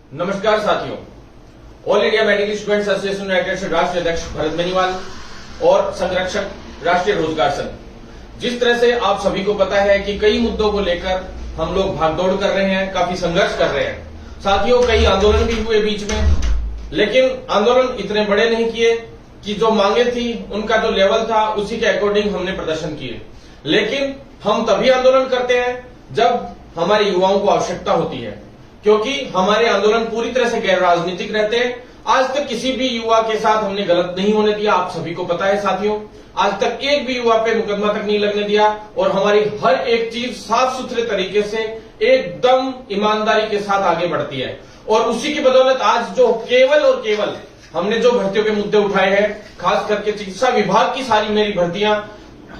नमस्कार साथियों, all India medical students association United से राष्ट्रीय अध्यक्ष भरत बेनीवाल और संरक्षक राष्ट्रीय रोजगार संघ। जिस तरह से आप सभी को पता है कि कई मुद्दों को लेकर हम लोग भागदौड़ कर रहे हैं, काफी संघर्ष कर रहे हैं। साथियों, कई आंदोलन भी हुए बीच में, लेकिन आंदोलन इतने बड़े नहीं किए कि जो मांगे थी उनका जो लेवल था उसी के अकॉर्डिंग हमने प्रदर्शन किए। लेकिन हम तभी आंदोलन करते हैं जब हमारे युवाओं को आवश्यकता होती है, क्योंकि हमारे आंदोलन पूरी तरह से गैर राजनीतिक रहते हैं। आज तक किसी भी युवा के साथ हमने गलत नहीं होने दिया, आप सभी को पता है साथियों। आज तक एक भी युवा पे मुकदमा तक नहीं लगने दिया और हमारी हर एक चीज साफ सुथरे तरीके से एकदम ईमानदारी के साथ आगे बढ़ती है। और उसी की बदौलत आज जो केवल और केवल हमने जो भर्तियों के मुद्दे उठाए हैं, खास करके चिकित्सा विभाग की सारी मेरी भर्तियां,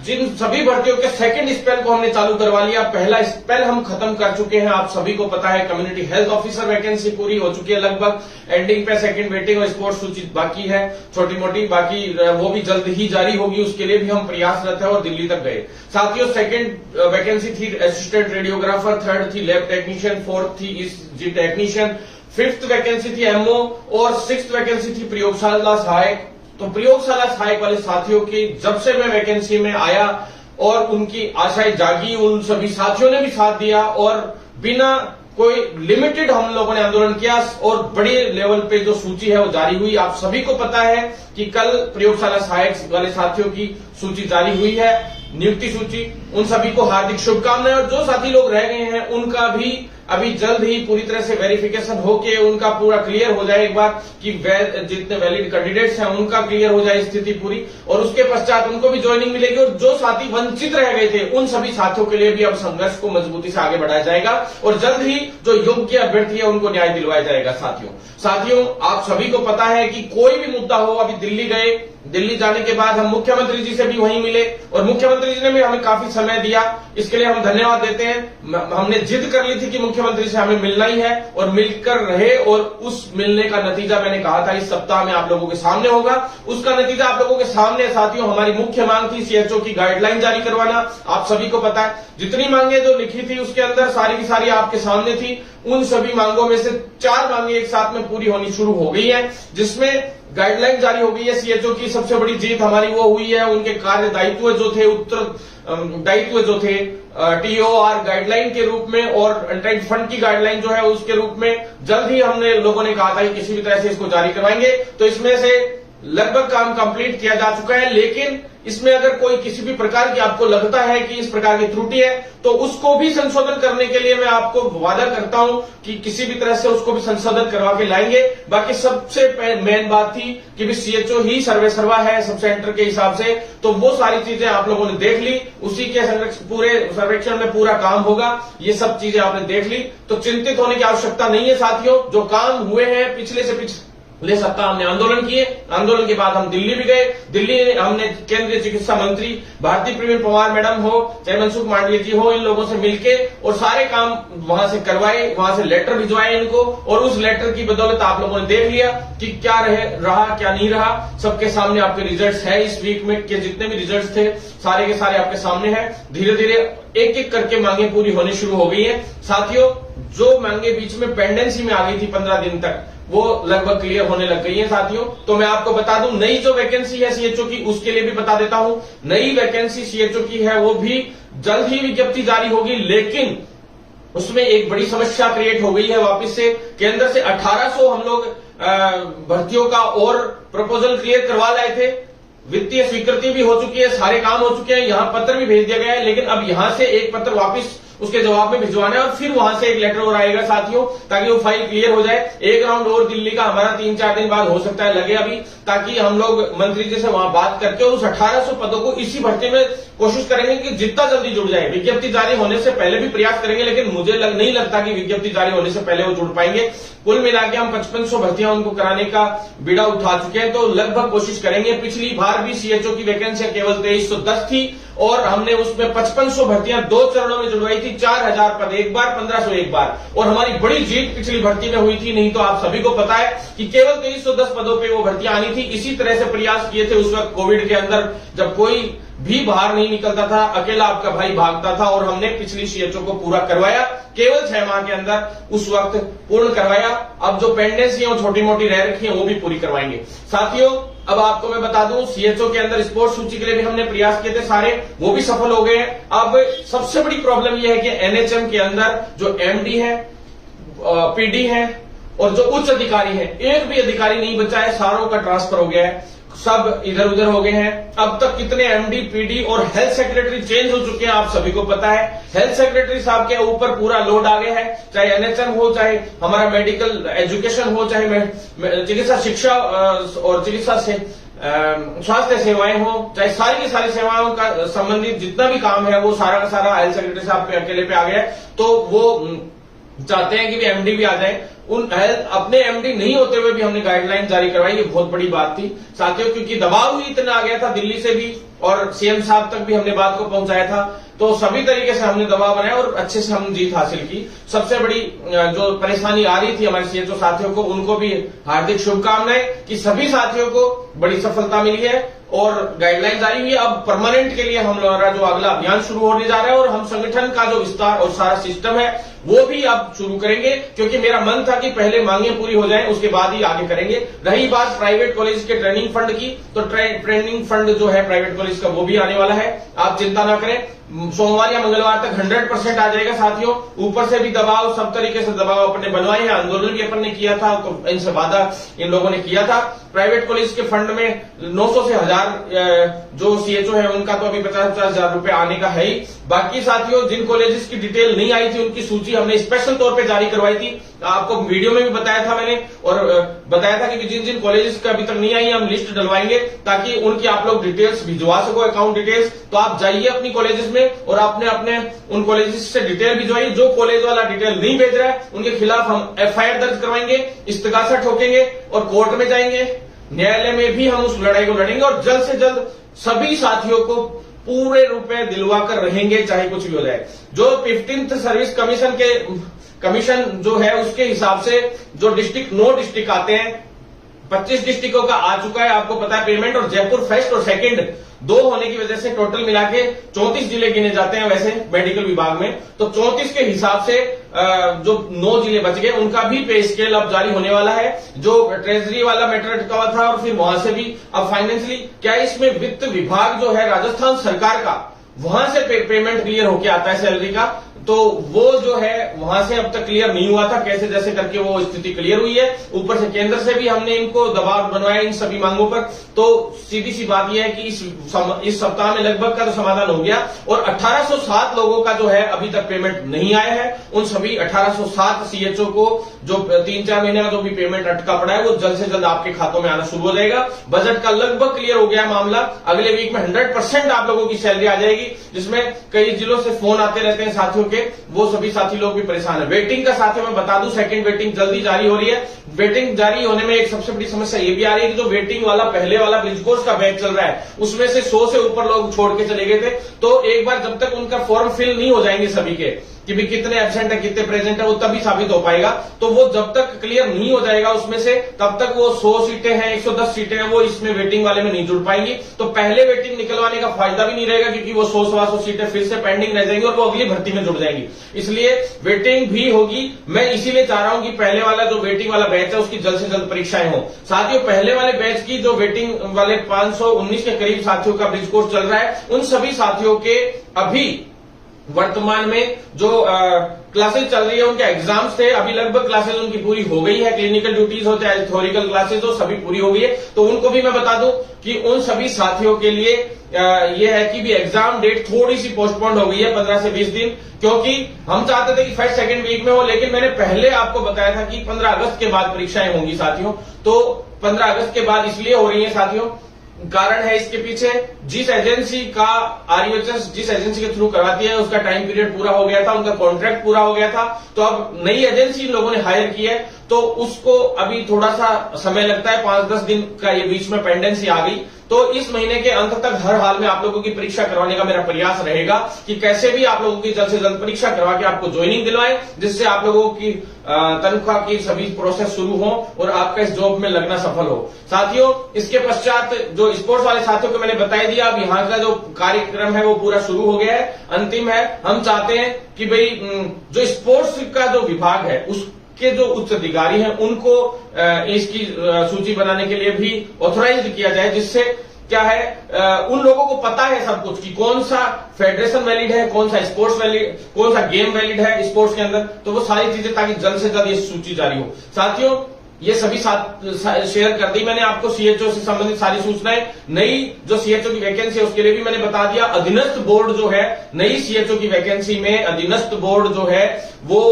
जिन सभी भर्तियों के सेकंड स्पेल को हमने चालू करवा लिया। पहला स्पेल हम खत्म कर चुके हैं, आप सभी को पता है। कम्युनिटी हेल्थ ऑफिसर वैकेंसी पूरी हो चुकी है लगभग, एंडिंग पे सेकंड वेटिंग और स्पोर्ट्स सूची बाकी है छोटी मोटी, बाकी वो भी जल्द ही जारी होगी, उसके लिए भी हम प्रयासरत है और दिल्ली तक गए। साथियों, सेकंड वैकेंसी थी असिस्टेंट रेडियोग्राफर, थर्ड थी लैब टेक्नीशियन, फोर्थ थी ईसीजी टेक्नीशियन, फिफ्थ वैकेंसी थी एमओ और सिक्स्थ वैकेंसी थी प्रयोगशाला सहायक। तो प्रयोगशाला सहायक वाले साथियों की जब से मैं वैकेंसी में आया और उनकी आशाएं जागी, उन सभी साथियों ने भी साथ दिया और बिना कोई लिमिटेड हम लोगों ने आंदोलन किया और बड़े लेवल पे जो सूची है वो जारी हुई। आप सभी को पता है कि कल प्रयोगशाला सहायक वाले साथियों की सूची जारी हुई है, नियुक्ति सूची। उन सभी को हार्दिक शुभकामनाएं। और जो साथी लोग रह गए हैं उनका भी अभी जल्द ही पूरी तरह से वेरिफिकेशन होके उनका पूरा क्लियर हो जाए, एक बार कि जितने वैलिड कैंडिडेट्स हैं उनका क्लियर हो जाए स्थिति पूरी, और उसके पश्चात उनको भी ज्वाइनिंग मिलेगी। और जो साथी वंचित रह गए थे उन सभी साथियों के लिए भी अब संघर्ष को मजबूती से आगे बढ़ाया जाएगा और जल्द ही जो योग्य अभ्यर्थी है उनको न्याय दिलवाया जाएगा। साथियों, आप सभी को पता है कि कोई भी मुद्दा हो, अभी दिल्ली गए, दिल्ली जाने के बाद हम मुख्यमंत्री जी से भी वहीं मिले और मुख्यमंत्री जी ने भी हमें काफी समय दिया, इसके लिए हम धन्यवाद देते हैं। हमने जिद कर ली थी कि मुख्यमंत्री से हमें मिलना ही है और मिलकर रहे, और उस मिलने का नतीजा मैंने कहा था इस सप्ताह में आप लोगों के सामने होगा। उसका नतीजा आप लोगों के सामने। साथियों, हमारी मुख्य मांग थी सीएचओ की गाइडलाइन जारी करवाना। आप सभी को पता है जितनी मांगे जो लिखी थी उसके अंदर सारी की सारी आपके सामने थी। उन सभी मांगों में से 4 मांगे एक साथ में पूरी होनी शुरू हो गई है, जिसमें गाइडलाइन जारी हो गई है। सीएचओ की सबसे बड़ी जीत हमारी वो हुई है, उनके कार्य दायित्व जो थे, उत्तरदायित्व जो थे टीओआर गाइडलाइन के रूप में और एंट्रेंस फंड की गाइडलाइन जो है उसके रूप में जल्द ही हमने लोगों ने कहा था कि किसी भी तरह से इसको जारी करवाएंगे। तो इसमें से लगभग काम कंप्लीट किया जा चुका है, लेकिन इसमें अगर कोई किसी भी प्रकार की आपको लगता है कि इस प्रकार की त्रुटि है तो उसको भी संशोधन करने के लिए मैं आपको वादा करता हूं कि किसी भी तरह से उसको भी संशोधन करवा के लाएंगे। बाकी सबसे मेन बात थी कि भी सीएचओ ही सर्वे सर्वा है सब सेंटर के हिसाब से, तो वो सारी चीजें आप लोगों ने देख ली, उसी के पूरे सर्वेक्षण में पूरा काम होगा। ये सब चीजें आपने देख ली, तो चिंतित होने की आवश्यकता नहीं है साथियों। जो काम हुए हैं पिछले से पिछले सप्ताह हमने आंदोलन किए, आंदोलन के बाद हम दिल्ली भी गए। दिल्ली हमने केंद्रीय चिकित्सा मंत्री भारती प्रवीण पवार मैडम हो चाहे मनसुख मांडविया जी हो, इन लोगों से मिलके और सारे काम वहां से करवाए, वहां से लेटर भिजवाए इनको, और उस लेटर की बदौलत आप लोगों ने देख लिया कि क्या रहा क्या नहीं रहा। सबके सामने आपके रिजल्ट है इस वीक में के जितने भी रिजल्ट थे सारे के सारे आपके सामने हैं। धीरे धीरे एक एक करके मांगे पूरी होनी शुरू हो गई है। साथियों, जो मांगे बीच में पेंडेंसी में आ गई थी 15 दिन तक, वो लगभग क्लियर होने लग गई है साथियों। तो मैं आपको बता दूं, नई जो वैकेंसी है सीएचओ की उसके लिए भी बता देता हूं, नई वैकेंसी सीएचओ की है वो भी जल्द ही विज्ञप्ति जारी होगी, लेकिन उसमें एक बड़ी समस्या क्रिएट हो गई है। वापस से केंद्र से 1800 हम लोग भर्तियों का और प्रपोजल क्लियर करवा लाए थे, वित्तीय स्वीकृति भी हो चुकी है, सारे काम हो चुके हैं, यहां पत्र भी भेज दिया गया है, लेकिन अब यहां से एक पत्र वापस उसके जवाब में भिजवाना है और फिर वहां से एक लेटर और आएगा साथियों, ताकि वो फाइल क्लियर हो जाए। एक राउंड और दिल्ली का हमारा 3-4 दिन बाद हो सकता है लगे अभी, ताकि हम लोग मंत्री जी से वहां बात करके उस 1800 पदों को इसी भर्ती में कोशिश करेंगे कि जितना जल्दी जुड़ जाए। विज्ञप्ति जारी होने से पहले भी प्रयास करेंगे, लेकिन मुझे नहीं लगता कि विज्ञप्ति जारी होने से पहले वो जुड़ पाएंगे। कुल मिला के हम 5500 भर्तियां उनको कराने का बीड़ा उठा चुके हैं, तो लगभग कोशिश करेंगे। पिछली बार भी सीएचओ की वैकेंसी केवल 2310 थी और हमने उसमें 5500 भर्तियां 2 चरणों में जुड़वाई थी, 4000 पद एक बार, 1500 एक बार, और हमारी बड़ी जीत पिछली भर्ती में हुई थी। नहीं तो आप सभी को पता है कि केवल 2310 पदों पे वो भर्तियां आनी थी। इसी तरह से प्रयास किए थे उस वक्त कोविड के अंदर, जब कोई भी बाहर नहीं निकलता था, अकेला आपका भाई भागता था, और हमने पिछली सीएचओ को पूरा करवाया। केवल 6 माह के अंदर उस वक्त पूर्ण करवाया। अब जो पेंडेंसी है वो छोटी मोटी रह रखी है वो भी पूरी करवाएंगे। साथियों, अब आपको मैं बता दूं, सीएचओ के अंदर स्पोर्ट्स सूची के लिए भी हमने प्रयास किए थे सारे, वो भी सफल हो गए हैं। अब सबसे बड़ी प्रॉब्लम यह है कि एनएचएम के अंदर जो एमडी है, पीडी है और जो उच्च अधिकारी है, एक भी अधिकारी नहीं बचा है, सारों का ट्रांसफर हो गया है, सब इधर उधर हो गए हैं। अब तक कितने एमडी, पीडी और हेल्थ सेक्रेटरी चेंज हो चुके हैं आप सभी को पता है। हेल्थ सेक्रेटरी साहब के ऊपर पूरा लोड आ गया है, चाहे एनएचएम हो, चाहे हमारा मेडिकल एजुकेशन हो, चाहे चिकित्सा शिक्षा और चिकित्सा से स्वास्थ्य सेवाएं हो, चाहे सारी की सारी सेवाओं का संबंधित जितना भी काम है वो सारा का सारा हेल्थ सेक्रेटरी साहब पे अकेले पे आ गया है। तो वो चाहते हैं कि भी एमडी भी आ जाए। उन अपने एमडी नहीं होते हुए भी हमने गाइडलाइन जारी करवाई, ये बहुत बड़ी बात थी साथियों, क्योंकि दबाव ही इतना आ गया था दिल्ली से भी और सीएम साहब तक भी हमने बात को पहुंचाया था। तो सभी तरीके से हमने दबाव बनाया और अच्छे से हम जीत हासिल की। सबसे बड़ी जो परेशानी आ रही थी हमारे सीएचओ साथियों को, उनको भी हार्दिक शुभकामनाएं कि सभी साथियों को बड़ी सफलता मिली है और गाइडलाइन जारी हुई है। अब परमानेंट के लिए हम लोग जो अगला अभियान शुरू होने जा रहा है और हम संगठन का जो विस्तार और सारा सिस्टम है वो भी अब शुरू करेंगे, क्योंकि मेरा मन था कि पहले मांगे पूरी हो जाएं उसके बाद ही आगे करेंगे। रही बात प्राइवेट कॉलेज के ट्रेनिंग फंड की, तो ट्रेनिंग फंड जो है प्राइवेट कॉलेज का वो भी आने वाला है, आप चिंता ना करें। सोमवार या मंगलवार तक 100% आ जाएगा साथियों। ऊपर से भी दबाव, सब तरीके से दबाव अपने बनवाए हैं, आंदोलन भी अपन ने किया था, तो इनसे वादा इन लोगों ने किया था। प्राइवेट कॉलेज के फंड में 900 से 1000 जो सीएचओ है उनका तो अभी 50-50 हजार रुपए आने का है ही। बाकी साथियों जिन कॉलेजेस की डिटेल नहीं आई थी उनकी सूची हमने स्पेशल तौर पे जारी करवाई थी, आपको वीडियो में भी बताया था मैंने, और बताया था कि जिन जिन कॉलेजेस का अभी तक नहीं आई हम लिस्ट डलवाएंगे ताकि उनकी आप लोग डिटेल्स भिजवा सको, अकाउंट डिटेल्स। तो आप जाइए अपनी कॉलेजेस में और आपने अपने उन कॉलेजेस से डिटेल भिजवाइए। जो कॉलेज वाला डिटेल नहीं भेज रहा है उनके खिलाफ हम एफआईआर दर्ज करवाएंगे, इस्तगासा ठोकेंगे और कोर्ट में जाएंगे, न्यायालय में भी हम उस लड़ाई को लड़ेंगे और जल्द से जल्द सभी साथियों को पूरे रुपए दिलवा कर रहेंगे, चाहे कुछ भी हो जाए। जो 15th सर्विस कमीशन जो है उसके हिसाब से जो डिस्ट्रिक्ट 9 डिस्ट्रिक्ट आते हैं, 25 डिस्ट्रिक्टों का आ चुका है, आपको पता है पेमेंट। और जयपुर फर्स्ट और सेकंड 2 होने की वजह से टोटल मिला के 34 जिले गिने जाते हैं वैसे मेडिकल विभाग में। तो 34 के हिसाब से जो 9 जिले बच गए उनका भी पे स्केल अब जारी होने वाला है। जो ट्रेजरी वाला मैटर अटका हुआ था और फिर वहां से भी अब फाइनेंशियली क्या इसमें वित्त विभाग जो है राजस्थान सरकार का, वहां से पेमेंट क्लियर होके आता है सैलरी का, तो वो जो है वहां से अब तक क्लियर नहीं हुआ था, कैसे जैसे करके वो स्थिति क्लियर हुई है। ऊपर से केंद्र से भी हमने इनको दबाव बनवाया इन सभी मांगों पर। तो सीधी सी बात यह है कि इस सप्ताह में लगभग का तो समाधान हो गया और 1807 लोगों का जो है अभी तक पेमेंट नहीं आया है। उन सभी 1807 सीएचओ को जो 3-4 महीने का जो भी पेमेंट अटका पड़ा है वो जल्द से जल्द आपके खातों में आना शुरू हो जाएगा। बजट का लगभग क्लियर हो गया है मामला, अगले वीक में 100% आप लोगों की सैलरी आ जाएगी, जिसमें कई जिलों से फोन आते रहते हैं साथियों के, वो सभी साथी लोग भी परेशान है। वेटिंग का साथियों मैं बता दूं, सेकंड वेटिंग जल्दी जारी हो रही है। वेटिंग जारी होने में एक सबसे बड़ी समस्या ये भी आ रही है कि जो वेटिंग वाला पहले वाला ब्रिज कोर्स का बैच चल रहा है उसमें से 100 से ऊपर लोग छोड़ के चले गए थे। तो एक बार जब तक उनका फॉर्म फिल नहीं हो जाएंगे सभी के कि भी कितने एब्सेंट है कितने प्रेजेंट है, वो तभी साबित हो पाएगा। तो वो जब तक क्लियर नहीं हो जाएगा उसमें से तब तक वो 100 सीटें हैं, 110 सीटें हैं, वो इसमें वेटिंग वाले में नहीं जुड़ पाएंगी। तो पहले वेटिंग निकलवाने का फायदा भी नहीं रहेगा क्योंकि वो 100-125 सीटें फिर से पेंडिंग रह जाएंगी और वो अगली भर्ती में जुड़ जाएंगी। इसलिए वेटिंग भी होगी। मैं इसीलिए चाह रहा हूं कि पहले वाला जो वेटिंग वाला बैच है उसकी जल्द से जल्द परीक्षाएं हो। साथियों पहले वाले बैच की जो वेटिंग वाले 519 के करीब साथियों का ब्रिज कोर्स चल रहा है, उन सभी साथियों के अभी वर्तमान में जो क्लासेस चल रही है उनके एग्जाम्स थे, अभी लगभग क्लासेस उनकी पूरी हो गई है। क्लिनिकल ड्यूटीज हो चाहे थ्योरिकल क्लासेस हो, सभी पूरी हो गई है। तो उनको भी मैं बता दूं कि उन सभी साथियों के लिए ये है कि भी एग्जाम डेट थोड़ी सी पोस्टपोन्ड हो गई है 15 से 20 दिन, क्योंकि हम चाहते थे कि फर्स्ट सेकंड वीक में हो, लेकिन मैंने पहले आपको बताया था कि 15 अगस्त के बाद परीक्षाएं होंगी साथियों। तो 15 अगस्त के बाद इसलिए हो रही है साथियों, कारण है इसके पीछे जिस एजेंसी का आरयूएचएस जिस एजेंसी के थ्रू करवाती है उसका टाइम पीरियड पूरा हो गया था, उनका कॉन्ट्रैक्ट पूरा हो गया था। तो अब नई एजेंसी इन लोगों ने हायर की है तो उसको अभी थोड़ा सा समय लगता है, 5-10 दिन का ये बीच में पेंडेंसी आ गई। तो इस महीने के अंत तक हर हाल में आप लोगों की परीक्षा करवाने का मेरा प्रयास रहेगा कि कैसे भी आप लोगों की जल्द से जल्द परीक्षा करवा के आपको ज्वाइनिंग दिलवाएं, जिससे आप लोगों की तनख्वाह की सभी प्रोसेस शुरू हो और आपका इस जॉब में लगना सफल हो। साथियों, इसके पश्चात जो स्पोर्ट्स वाले साथियों को मैंने बता दिया, अब यहाँ का जो कार्यक्रम है वो पूरा शुरू हो गया है, अंतिम है। हम चाहते हैं कि भाई जो स्पोर्ट्स का जो विभाग है उसके जो उच्च अधिकारी हैं उनको इसकी सूची बनाने के लिए भी ऑथोराइज किया जाए, जिससे क्या है उन लोगों को पता है सब कुछ कि कौन सा फेडरेशन वैलिड है, कौन सा स्पोर्ट्स वैलिड, कौन सा गेम वैलिड है स्पोर्ट्स के अंदर, तो वो सारी चीजें, ताकि जल्द से जल्द ये सूची जारी हो। साथियों, ये सभी साथ शेयर कर दी मैंने आपको सीएचओ से संबंधित सारी सूचनाएं। नई जो सीएचओ की वैकेंसी है उसके लिए भी मैंने बता दिया। अधीनस्थ बोर्ड जो है, नई सीएचओ की वैकेंसी में अधीनस्थ बोर्ड जो है वो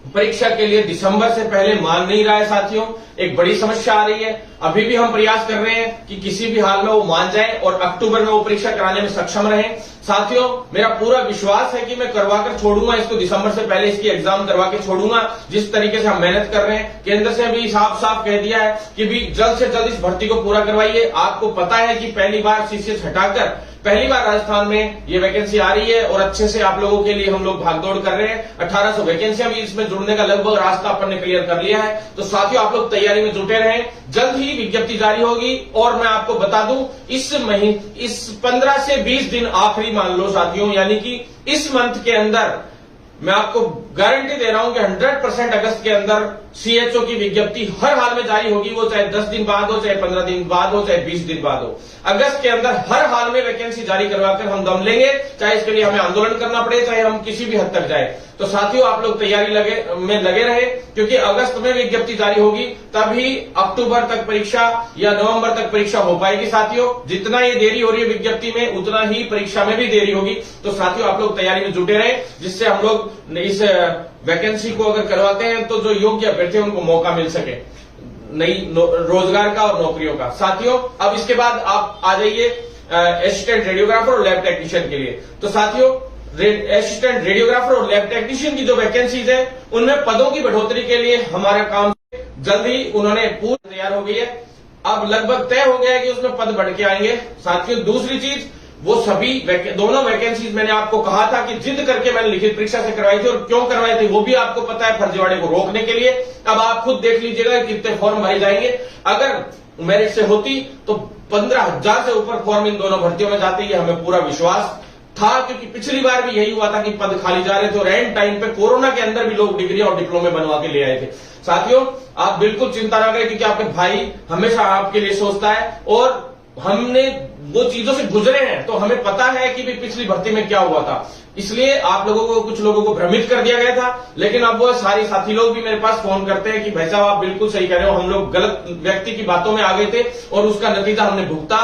परीक्षा के लिए दिसंबर से पहले मान नहीं रहा है। साथियों, एक बड़ी समस्या आ रही है। अभी भी हम प्रयास कर रहे हैं कि किसी भी हाल में वो मान जाए और अक्टूबर में वो परीक्षा कराने में सक्षम रहे। साथियों, मेरा पूरा विश्वास है कि मैं करवाकर छोड़ूंगा इसको, दिसंबर से पहले इसकी एग्जाम करवा के छोड़ूंगा। जिस तरीके से हम मेहनत कर रहे हैं, केंद्र से भी साफ साफ कह दिया है कि भी जल्द से जल्द इस भर्ती को पूरा करवाइए। आपको पता है कि पहली बार सीसीएस हटाकर पहली बार राजस्थान में ये वैकेंसी आ रही है और अच्छे से आप लोगों के लिए हम लोग भागदौड़ कर रहे हैं। 1800 वैकेंसियां भी इसमें जुड़ने का लगभग रास्ता अपन ने क्लियर कर लिया है। तो साथियों, आप लोग तैयारी में जुटे रहें, जल्द ही विज्ञप्ति जारी होगी। और मैं आपको बता दूं, इस 15 से 20 दिन आखिरी मान लो साथियों, यानी कि इस मंथ के अंदर मैं आपको गारंटी दे रहा हूं कि 100% अगस्त के अंदर सीएचओ की विज्ञप्ति हर हाल में जारी होगी। वो चाहे 10 दिन बाद हो, चाहे 15 दिन बाद हो, चाहे 20 दिन बाद हो। अगस्त के अंदर हर हाल में वैकेंसी जारी करवाकर हम दम लेंगे, चाहे इसके लिए हमें आंदोलन करना पड़े, चाहे हम किसी भी हद तक जाए। तो साथियों, आप लोग तैयारी में लगे रहे, क्योंकि अगस्त में विज्ञप्ति जारी होगी, तभी अक्टूबर तक परीक्षा या नवंबर तक परीक्षा हो पाएगी। साथियों, जितना ये देरी हो रही है विज्ञप्ति में, उतना ही परीक्षा में भी देरी होगी। तो साथियों, आप लोग तैयारी में जुटे रहे, जिससे हम लोग इस वैकेंसी को अगर करवाते हैं तो जो योग्य अभ्यर्थी उनको मौका मिल सके नई रोजगार का और नौकरियों का। साथियों, अब इसके बाद आप आ जाइए असिस्टेंट रेडियोग्राफर और लैब टेक्नीशियन के लिए। तो साथियों, असिस्टेंट रेडियोग्राफर और लैब टेक्नीशियन की जो वैकेंसीज है उनमें पदों की बढ़ोतरी के लिए हमारा काम जल्द ही उन्होंने पूरी तैयार हो गई है। अब लगभग तय हो गया है कि उसमें पद बढ़ के आएंगे। साथियों, दूसरी चीज, वो सभी दोनों वैकेंसीज मैंने आपको कहा था कि जिद करके मैंने लिखित परीक्षा से करवाई थी, और क्यों करवाई थी वो भी आपको पता है, फर्जीवाड़े को रोकने के लिए। अब आप खुद देख लीजिएगा कितने फॉर्म भरे जाएंगे। अगर मेरिट से होती तो 15,000 से ऊपर फॉर्म इन दोनों भर्तियों में जाते, ये हमें पूरा विश्वास था, क्योंकि पिछली बार भी यही हुआ था कि पद खाली जा रहे थे और एंड टाइम पे कोरोना के अंदर भी लोग डिग्री और डिप्लोमे बनवा के ले आए थे। साथियों, आप बिल्कुल चिंता ना करें, क्योंकि आपके भाई हमेशा आपके लिए सोचता है और हमने वो चीजों से गुजरे हैं, तो हमें पता है कि भी पिछली भर्ती में क्या हुआ था। इसलिए आप लोगों को, कुछ लोगों को भ्रमित कर दिया गया था, लेकिन अब वो सारे साथी लोग भी मेरे पास फोन करते हैं कि भाई साहब आप बिल्कुल सही कह रहे हो, हम लोग गलत व्यक्ति की बातों में आ गए थे और उसका नतीजा हमने भुगता।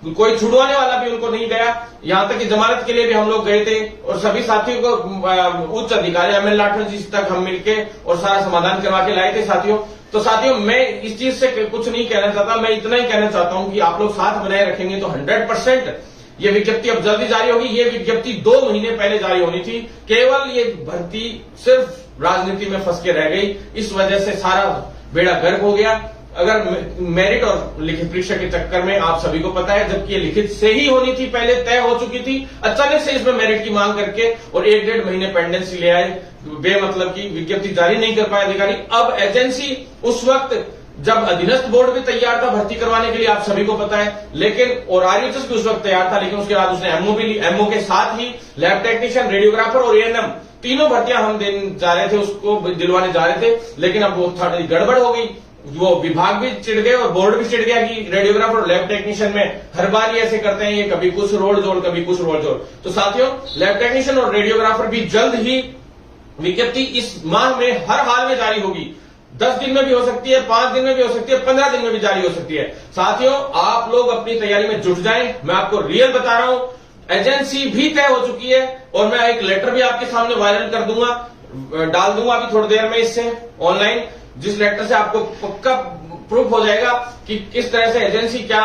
कोई छुड़वाने वाला भी उनको नहीं गया, यहां तक कि जमानत के लिए भी हम लोग गए थे और सभी साथियों को उच्च अधिकारी एमएल लाठर जी तक हम मिलके और सारा समाधान करवा के लाए थे। साथियों, तो साथियों, मैं इस चीज से कुछ नहीं कहना चाहता, मैं इतना ही कहना चाहता हूं कि आप लोग साथ बनाए रखेंगे तो 100% ये विज्ञप्ति अब जल्दी जारी होगी। ये विज्ञप्ति 2 महीने पहले जारी होनी थी, केवल ये भर्ती सिर्फ राजनीति में फंस के रह गई, इस वजह से सारा बेड़ा गर्क हो गया। अगर मेरिट और लिखित परीक्षा के चक्कर में, आप सभी को पता है, जबकि ये लिखित से ही होनी थी, पहले तय हो चुकी थी, अचानक से इसमें मेरिट की मांग करके और 1-1.5 महीने पेंडेंसी ले आए, बेमतलब की विज्ञप्ति जारी नहीं कर पाए अधिकारी। अब एजेंसी उस वक्त जब अधीनस्थ बोर्ड भी तैयार था भर्ती करवाने के लिए, आप सभी को पता है, लेकिन और आरयूएचएस भी उस वक्त तैयार था, लेकिन उसके बाद उसने एमओ भी ली। एमओ के साथ ही लैब टेक्नीशियन, रेडियोग्राफर और एएनएम तीनों भर्तियां हम देने जा रहे थे, उसको दिलवाने जा रहे थे, लेकिन अब वो थोड़ी गड़बड़ हो गई। वो विभाग भी चिढ़ गए और बोर्ड भी चिढ़ गया कि रेडियोग्राफर और लैब टेक्नीशियन में हर बार ही ऐसे करते हैं, ये कभी कुछ रोल जोड़ कभी कुछ रोल जोड़। तो साथियों, लैब टेक्नीशियन और रेडियोग्राफर भी जल्द ही विज्ञप्ति इस माह में हर हाल में जारी होगी। 10 दिन में भी हो सकती है, 5 दिन में भी हो सकती है, 15 दिन में भी जारी हो सकती है। साथियों, आप लोग अपनी तैयारी में जुट जाएं। मैं आपको रियल बता रहा हूं, एजेंसी भी तय हो चुकी है और मैं एक लेटर भी आपके सामने वायरल कर दूंगा, डाल दूंगा अभी थोड़ी देर में इससे ऑनलाइन, जिस लेटर से आपको पक्का प्रूफ हो जाएगा कि किस तरह से एजेंसी क्या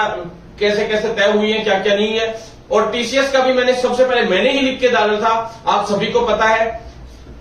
कैसे कैसे तय हुई है, क्या क्या नहीं है। और टीसीएस का भी मैंने सबसे पहले मैंने ही लिख के डाला था, आप सभी को पता है।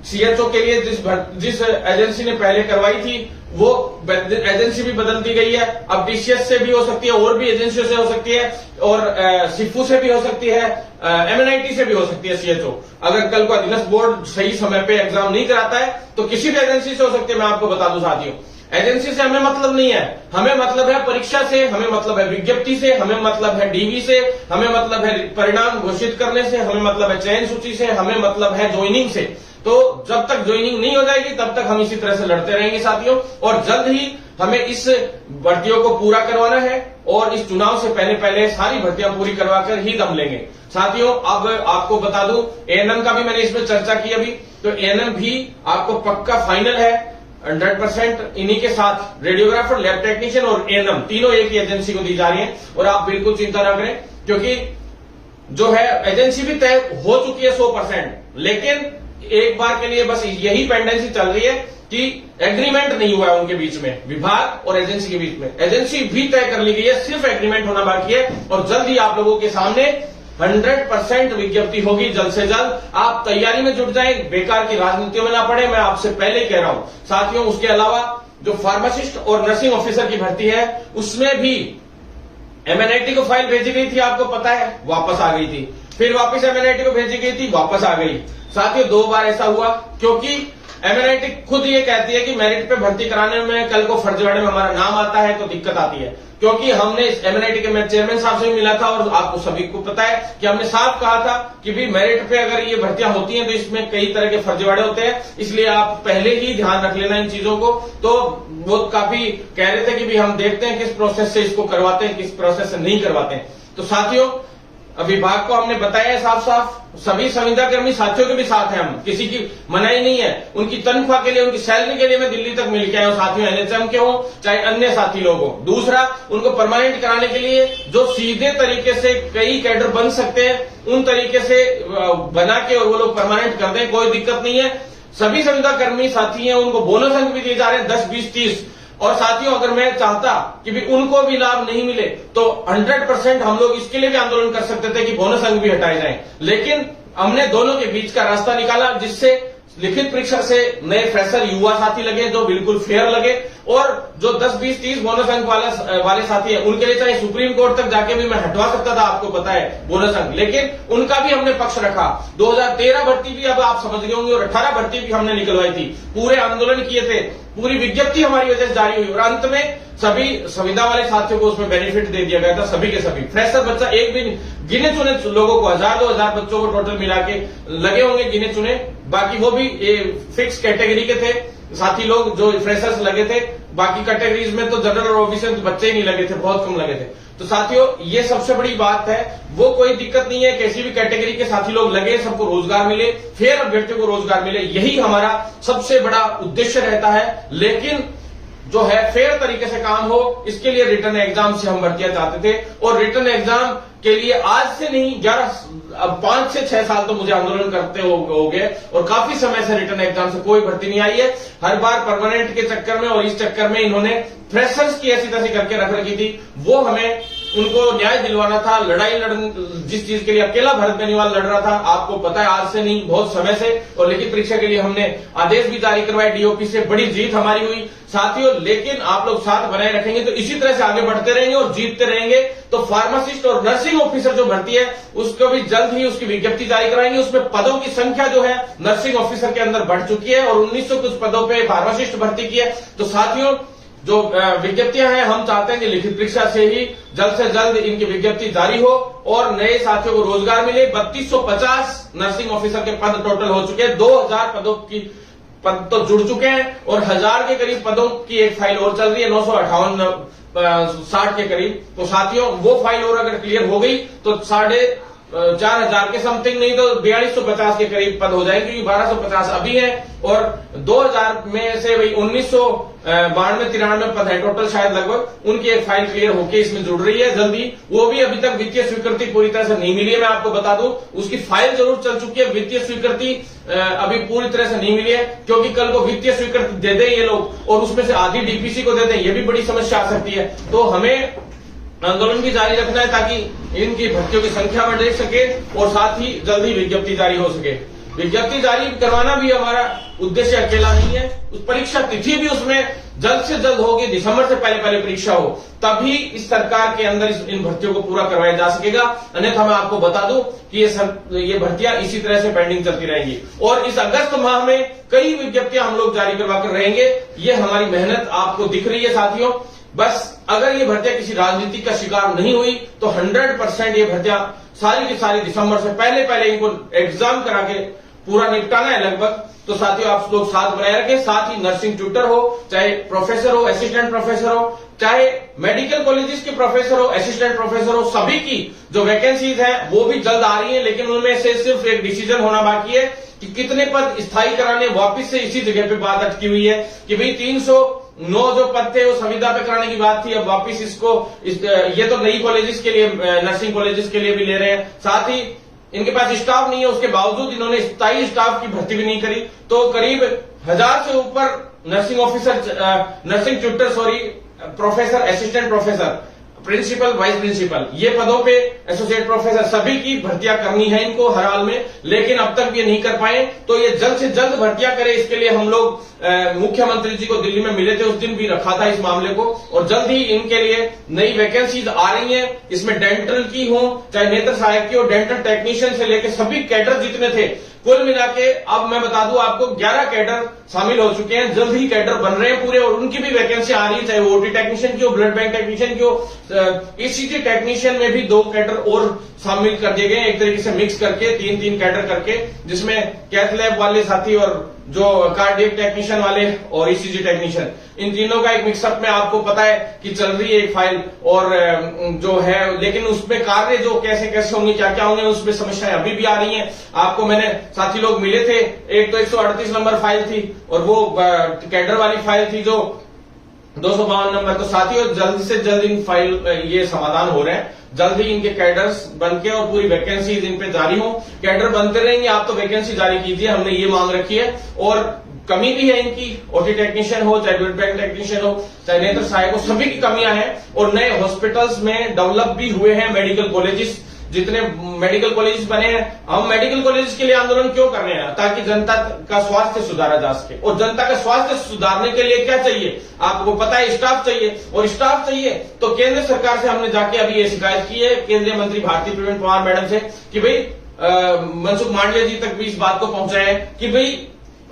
सीएचओ के लिए जिस एजेंसी ने पहले करवाई थी वो एजेंसी भी बदल दी गई है। अब टीसीएस से भी हो सकती है, और भी एजेंसियों से हो सकती है, और सिफू से भी हो सकती है, एमएनआईटी से भी हो सकती है सीएचओ। अगर कल को अधीनस्थ बोर्ड सही समय पे एग्जाम नहीं कराता है तो किसी भी एजेंसी से हो सकती है। मैं आपको बता दूं साथियों, एजेंसी से हमें मतलब नहीं है, हमें मतलब है परीक्षा से, हमें मतलब है विज्ञप्ति से, हमें मतलब है डीवी से, हमें मतलब है परिणाम घोषित करने से, हमें मतलब है चयन सूची से, हमें मतलब है ज्वाइनिंग से। तो जब तक ज्वाइनिंग नहीं हो जाएगी तब तक हम इसी तरह से लड़ते रहेंगे साथियों, और जल्द ही हमें इस भर्तियों को पूरा करवाना है और इस चुनाव से पहले पहले सारी भर्तियां पूरी करवाकर ही दम लेंगे साथियों। अब आपको बता दूं, एएनएम का भी मैंने इसमें चर्चा की अभी, तो एएनएम भी आपको पक्का फाइनल है 100%। इन्हीं के साथ रेडियोग्राफर, लैब टेक्नीशियन और एएनएम तीनों एक ही एजेंसी को दी जा रही है, और आप बिल्कुल चिंता ना करें, क्योंकि जो है एजेंसी भी तय हो चुकी है 100%, लेकिन एक बार के लिए बस यही पेंडेंसी चल रही है कि एग्रीमेंट नहीं हुआ है उनके बीच में, विभाग और एजेंसी के बीच में। एजेंसी भी तय कर ली गई है, सिर्फ एग्रीमेंट होना बाकी है, और जल्द ही आप लोगों के सामने 100% विज्ञप्ति होगी जल्द से जल्द। आप तैयारी में जुट जाएं, बेकार की राजनीतियों में ना पड़े, मैं आपसे पहले ही कह रहा हूं साथियों। उसके अलावा जो फार्मासिस्ट और नर्सिंग ऑफिसर की भर्ती है उसमें भी एमएनआईटी को फाइल भेजी गई थी, आपको पता है, वापस आ गई थी, फिर वापस एमएनआईटी को भेजी गई थी, वापस आ गई साथियों। 2 बार ऐसा हुआ, क्योंकि एमएनआईटी खुद ये कहती है कि मेरिट पे भर्ती कराने में कल को फर्जीवाड़े में हमारा नाम आता है तो दिक्कत आती है, क्योंकि हमने इस एमएनआईटी के चेयरमैन साहब से भी मिला था, और आपको सभी को पता है कि हमने साफ कहा था कि भी मेरिट पे अगर ये भर्तियां होती हैं तो इसमें कई तरह के फर्जीवाड़े होते हैं, इसलिए आप पहले ही ध्यान रख लेना इन चीजों को। तो वो काफी कह रहे थे कि भी हम देखते हैं किस प्रोसेस से इसको करवाते हैं, किस प्रोसेस से नहीं करवाते हैं। तो साथियों, विभाग को हमने बताया है साफ साफ, सभी संविदाकर्मी साथियों के भी साथ हैं हम, किसी की मनाही नहीं है। उनकी तनख्वाह के लिए, उनकी सैलरी के लिए मैं दिल्ली तक मिल के आया हूं साथियों, एनएचएम के हो चाहे अन्य साथी लोग हो। दूसरा, उनको परमानेंट कराने के लिए जो सीधे तरीके से कई कैडर बन सकते हैं उन तरीके से बना के और वो लोग परमानेंट कर दें, कोई दिक्कत नहीं है। सभी संविदाकर्मी साथी हैं, उनको बोनस अंक भी दिए जा रहे हैं 10, 20, 30। और साथियों, अगर मैं चाहता कि भी उनको भी लाभ नहीं मिले तो 100% हम लोग इसके लिए भी आंदोलन कर सकते थे कि बोनस अंक भी हटाए जाएं, लेकिन हमने दोनों के बीच का रास्ता निकाला, जिससे लिखित परीक्षा से नए फ्रेशर युवा साथी लगे जो बिल्कुल फेयर लगे, और जो 10, 20, 30 बोनस अंक वाले साथी हैं उनके लिए चाहे सुप्रीम कोर्ट तक जाके भी मैं हटवा सकता था, आपको पता है, बोनस अंक, लेकिन उनका भी हमने पक्ष रखा। 2013 भर्ती भी अब आप समझ गए होंगे, और 18 भर्ती भी हमने निकलवाई थी, पूरे आंदोलन किए थे, पूरी विज्ञप्ति हमारी वजह से जारी हुई, और अंत में सभी संविदा वाले साथियों को उसमें बेनिफिट दे दिया गया था, सभी के सभी। फ्रेशर बच्चा एक भी गिने चुने लोगों को 1000-2000 बच्चों को टोटल मिला के लगे होंगे गिने चुने, बाकी वो भी फिक्स कैटेगरी के थे साथी लोग जो फ्रेशर्स लगे थे। बाकी कैटेगरीज में तो जनरल और ओबीसी में तो बच्चे ही नहीं लगे थे, बहुत कम लगे थे। तो साथियों, ये सबसे बड़ी बात है, वो कोई दिक्कत नहीं है, किसी भी कैटेगरी के साथी लोग लगे, सबको रोजगार मिले, फेयर अभ्यर्थियों को रोजगार मिले, यही हमारा सबसे बड़ा उद्देश्य रहता है। लेकिन जो है फेयर तरीके से काम हो, इसके लिए रिटर्न एग्जाम से हम भर्तियां चाहते थे, और रिटर्न एग्जाम के लिए आज से नहीं 5 से 6 साल तो मुझे आंदोलन करते हो गए, और काफी समय से रिटर्न एग्जाम से कोई भर्ती नहीं आई है। हर बार परमानेंट के चक्कर में और इस चक्कर में इन्होंने फ्रेशर्स की ऐसी तैसी करके रख रखी थी, वो हमें उनको न्याय दिलवाना था। जिस चीज के लिए अकेला भरत बेनीवाल लड़ रहा था, आपको पता है, आज से नहीं बहुत समय से, और लिखित परीक्षा के लिए हमने आदेश भी जारी करवाए डीओपी से, बड़ी जीत हमारी हुई साथियों। लेकिन आप लोग साथ बनाए रखेंगे तो इसी तरह से आगे बढ़ते रहेंगे और जीतते रहेंगे। तो फार्मासिस्ट और नर्सिंग ऑफिसर जो भर्ती है उसको भी जल्द ही उसकी विज्ञप्ति जारी कराएंगे। उसमें पदों की संख्या जो है नर्सिंग ऑफिसर के अंदर बढ़ चुकी है, और 1900 कुछ पदों पर फार्मासिस्ट भर्ती की है। तो साथियों, जो विज्ञप्तियां हैं, हम चाहते हैं कि लिखित परीक्षा से ही जल्द से जल्द इनकी विज्ञप्ति जारी हो और नए साथियों को रोजगार मिले। 3250 नर्सिंग ऑफिसर के पद टोटल हो चुके हैं, 2000 पदों की पद तो जुड़ चुके हैं, और 1000 के करीब पदों की एक फाइल और चल रही है, 958-60 के करीब। तो साथियों, वो फाइल और अगर क्लियर हो गई तो 4500 के समथिंग, नहीं तो 4250 के करीब पद हो जाएंगे, क्योंकि 1250 अभी है, और 2000 में से वही 1992-93 पद है टोटल शायद लगभग, उनकी एक फाइल क्लियर होकर इसमें जुड़ रही है जल्दी। वो भी अभी तक वित्तीय स्वीकृति पूरी तरह से नहीं मिली है, मैं आपको बता दूं। उसकी फाइल जरूर चल चुकी है, वित्तीय स्वीकृति अभी पूरी तरह से नहीं मिली है, क्योंकि कल को वित्तीय स्वीकृति दे दें ये लोग और उसमें से आधी डीपीसी को दे दें, ये भी बड़ी समस्या आ सकती है। तो हमें आंदोलन भी जारी रखना है ताकि इनकी भर्तियों की संख्या बढ़ सके और साथ ही जल्दी विज्ञप्ति जारी हो सके। विज्ञप्ति जारी करवाना भी हमारा उद्देश्य अकेला नहीं है, उस परीक्षा तिथि भी उसमें जल्द से जल्द होगी, दिसंबर से पहले पहले परीक्षा हो, तभी इस सरकार के अंदर इन भर्तियों को पूरा करवाया जा सकेगा। अन्यथा मैं आपको बता दूं कि ये भर्तियां इसी तरह से पेंडिंग चलती रहेंगी और इस अगस्त माह में कई विज्ञप्तियां हम लोग जारी करवा कर रहेंगे। ये हमारी मेहनत आपको दिख रही है साथियों। बस अगर ये भर्तियां किसी राजनीति का शिकार नहीं हुई तो 100% ये भर्तियां सारी की सारी दिसंबर से पहले पहले इनको एग्जाम करा के पूरा निपटाना है लगभग। तो साथियों आप लोग साथ बनाए रखें। साथ ही नर्सिंग ट्यूटर हो, चाहे प्रोफेसर हो, असिस्टेंट प्रोफेसर हो, चाहे मेडिकल कॉलेजेस के प्रोफेसर हो, असिस्टेंट प्रोफेसर हो, सभी की जो वैकेंसीज हैं वो भी जल्द आ रही है, लेकिन उनमें से सिर्फ एक डिसीजन होना बाकी है कि कितने पद स्थायी कराने। वापिस से इसी जगह पे बात अटकी हुई है कि भाई 309 जो पद थे वो संविदा पे कराने की बात थी, अब वापिस ये तो नई कॉलेजेस के लिए, नर्सिंग कॉलेजेस के लिए भी ले रहे हैं। साथ ही इनके पास स्टाफ नहीं है, उसके बावजूद इन्होंने स्थायी स्टाफ की भर्ती भी नहीं करी। तो करीब 1000 से ऊपर nursing tutor professor, assistant professor, principal, vice principal, ये पदों पे एसोसिएट प्रोफेसर सभी की भर्तियां करनी है इनको हर हाल में, लेकिन अब तक ये नहीं कर पाए। तो ये जल्द से जल्द भर्तियां करें, इसके लिए हम लोग मुख्यमंत्री जी को दिल्ली में मिले थे, उस दिन भी रखा था इस मामले को, और जल्द ही इनके लिए नई वैकेंसीज आ रही हैं। इसमें डेंटल की हो, चाहे नेत्र सहायक की हो, डेंटल टेक्नीशियन से लेकर सभी कैडर जितने थे कुल मिला के, अब मैं बता दूं आपको 11 कैडर शामिल हो चुके हैं, जल्द ही कैडर बन रहे हैं पूरे, और उनकी भी वैकेंसी आ रही है, चाहे वो ओटी टेक्नीशियन की हो, ब्लड बैंक टेक्नीशियन की हो, ईसीजी टेक्नीशियन में भी 2 कैडर और शामिल कर दिए गए, एक तरीके से मिक्स करके 3-3 कैडर करके, जिसमें कैथ लैब वाले साथी और जो कार्डियक टेक्नीशियन वाले और ईसीजी टेक्नीशियन, इन तीनों का एक मिक्सअप में आपको पता है कि चल रही है एक फाइल और जो है, लेकिन उसमें कार्य जो कैसे कैसे होंगे, क्या क्या होंगे, उसमें समस्याएं अभी भी आ रही हैं। आपको मैंने साथी लोग मिले थे, एक तो 138 नंबर फाइल थी और वो कैडर वाली फाइल थी जो 252 नंबर। तो साथियों जल्द से जल्द इन फाइल ये समाधान हो रहे हैं, जल्द ही इनके कैडर्स बनके और पूरी वैकेंसीज इन पे जारी हो। कैडर बनते रहेंगे, आप तो वैकेंसी जारी कीजिए, हमने ये मांग रखी है। और कमी भी है इनकी, ओटी टेक्नीशियन हो, चाहे ब्लड बैंक टेक्नीशियन हो, चाहे नेत्र सहायक हो, सभी की कमियां हैं। और नए हॉस्पिटल्स में डेवलप भी हुए हैं मेडिकल कॉलेजेस, जितने मेडिकल कॉलेजेस बने हैं। हम मेडिकल कॉलेजेस के लिए आंदोलन क्यों कर रहे हैं? ताकि जनता का स्वास्थ्य सुधारा जा सके। और जनता का स्वास्थ्य सुधारने के लिए क्या चाहिए? आपको पता है, स्टाफ चाहिए। और स्टाफ चाहिए तो केंद्र सरकार से हमने जाके अभी ये शिकायत की है केंद्रीय मंत्री भारती प्रवीण पवार मैडम से कि भाई मनसुख मांडविया जी तक भी इस बात को पहुंचाया है कि भाई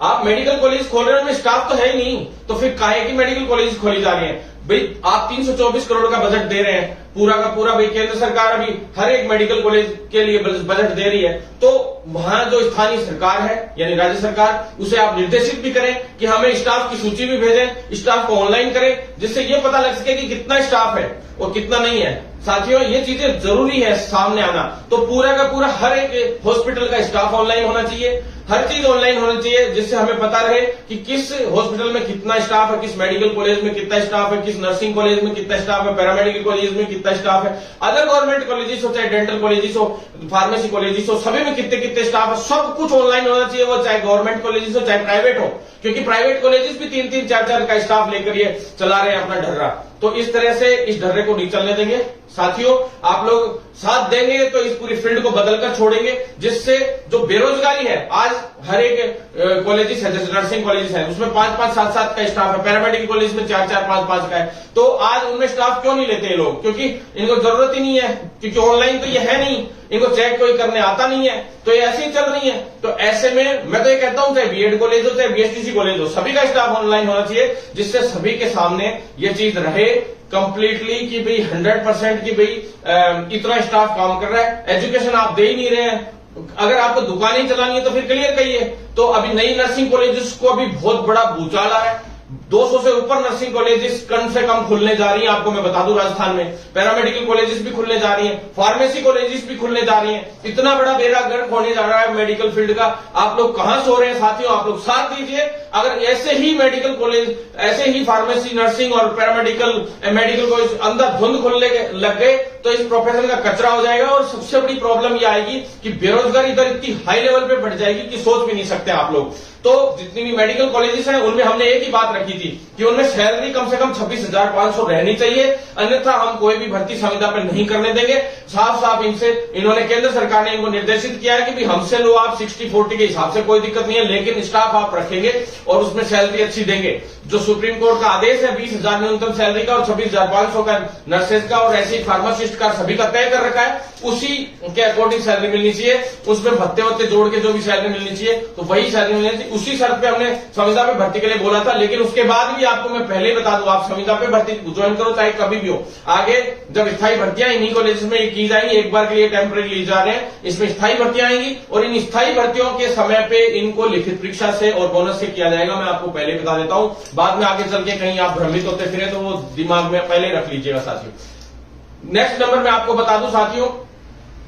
आप मेडिकल कॉलेज खोल रहे हो, उनमें स्टाफ तो है ही नहीं, तो फिर काहे की मेडिकल कॉलेज खोली जा रही है? भाई आप 324 करोड़ का बजट दे रहे हैं, पूरा का पूरा, भाई केंद्र सरकार अभी हर एक मेडिकल कॉलेज के लिए बजट दे रही है, तो वहां जो स्थानीय सरकार है यानी राज्य सरकार, उसे आप निर्देशित भी करें कि हमें स्टाफ की सूची भी भेजें, स्टाफ को ऑनलाइन करें, जिससे ये पता लग सके कि कितना स्टाफ है और कितना नहीं है। साथियों ये चीजें जरूरी है सामने आना। तो पूरा का पूरा हर एक हॉस्पिटल का स्टाफ ऑनलाइन होना चाहिए, हर चीज ऑनलाइन होनी चाहिए, जिससे हमें पता रहे कि किस हॉस्पिटल में कितना स्टाफ है, किस मेडिकल कॉलेज में कितना स्टाफ है, किस नर्सिंग कॉलेज में कितना स्टाफ है, पैरामेडिकल कॉलेज में कितना स्टाफ है, अदर गवर्नमेंट कॉलेजेस हो, चाहे डेंटल कॉलेजेस हो, फार्मेसी कॉलेजेस हो, सभी में कितने कितने स्टाफ है, सब कुछ ऑनलाइन होना चाहिए। वो चाहे गवर्नमेंट कॉलेजेस हो चाहे प्राइवेट हो, क्योंकि प्राइवेट कॉलेजेस भी 3-3, 4-4 का स्टाफ लेकर ये चला रहे हैं अपना ढर्रा। तो इस तरह से इस ढर्रे को नहीं चलने देंगे। साथियों आप लोग साथ देंगे तो इस पूरी फील्ड को बदलकर छोड़ेंगे, जिससे जो बेरोजगारी है, आज हर एक कॉलेजेस है, जैसे नर्सिंग कॉलेजेस है उसमें 5-5, 7-7 का स्टाफ है, पैरामेडिकल कॉलेज में 4-4, 5-5 का है, तो आज उनमें स्टाफ क्यों नहीं लेते ये लोग? क्योंकि इनको जरूरत ही नहीं है, क्योंकि ऑनलाइन तो ये है नहीं, इनको चेक कोई करने आता नहीं है, तो ये ऐसे ही चल रही है। तो ऐसे में मैं तो ये कहता हूं, चाहे बीएड कॉलेज हो चाहे बीएसटीसी कॉलेज हो, सभी का स्टाफ ऑनलाइन होना चाहिए, जिससे सभी के सामने ये चीज रहे कंप्लीटली कि भाई 100% की भाई इतना स्टाफ काम कर रहा है। एजुकेशन आप दे ही नहीं रहे हैं, अगर आपको दुकानें चलानी है तो फिर क्लियर कहिए। तो अभी नई नर्सिंग कॉलेजेस को अभी बहुत बड़ा भूचाल आ रहा है, 200 से ऊपर नर्सिंग कॉलेजेस कम से कम खुलने जा रही हैं। आपको मैं बता दूं राजस्थान में पैरामेडिकल कॉलेजेस भी खुलने जा रही हैं, फार्मेसी कॉलेजेस भी खुलने जा रही हैं। इतना बड़ा बेड़ा गर्क होने जा रहा है मेडिकल फील्ड का। आप लोग कहां सो रहे हैं साथियों? आप लोग साथ दीजिए, अगर ऐसे ही मेडिकल कॉलेज, ऐसे ही फार्मेसी, नर्सिंग और पैरामेडिकल, मेडिकल कॉलेज अंदर धुंध खुलने लग गए तो इस प्रोफेशन का कचरा हो जाएगा। और सबसे बड़ी प्रॉब्लम यह आएगी कि बेरोजगारी दर इतनी हाई लेवल पे बढ़ जाएगी कि सोच भी नहीं सकते आप लोग। तो जितनी भी मेडिकल कॉलेजेस हैं उनमें हमने एक ही बात रखी थी कि उनमें सैलरी कम से कम 26,500 रहनी चाहिए, अन्यथा हम कोई भी भर्ती संविदा पर नहीं करने देंगे। साफ साफ इन्होंने केंद्र सरकार ने इनको निर्देशित किया है कि भी हमसे लो आप 60-40 के हिसाब से कोई दिक्कत नहीं है, लेकिन स्टाफ आप रखेंगे और उसमें सैलरी अच्छी देंगे। जो सुप्रीम कोर्ट का आदेश है 20,000 न्यूनतम सैलरी का और 26,500 का नर्सेज का और ऐसे फार्मासिस्ट का सभी का तय कर रखा है, उसी के अकॉर्डिंग सैलरी मिलनी चाहिए। उसमें भत्ते वत्ते जोड़ के जो भी सैलरी मिलनी चाहिए तो वही सैलरी मिलनी चाहिए। उसी शर्त पे हमने संविदा पे भर्ती के लिए बोला था। लेकिन उसके बाद भी आपको मैं पहले ही बता दूं, आप संविदा पे भर्ती ज्वाइन करो चाहे कभी भी हो। आगे जब स्थायी भर्तियां इन्हीं कॉलेज में की जाएंगी, एक बार के लिए टेम्पररी ली जा रहे हैं, इसमें स्थायी भर्तियां आएंगी और इन स्थायी भर्तियों के समय पे इनको लिखित परीक्षा से और बोनस से किया जाएगा। मैं आपको पहले बता देता हूं, बाद में आगे चल के कहीं आप भ्रमित होते फिरे तो वो दिमाग में पहले रख लीजिएगा साथियों। नेक्स्ट नंबर में आपको बता दूं साथियों,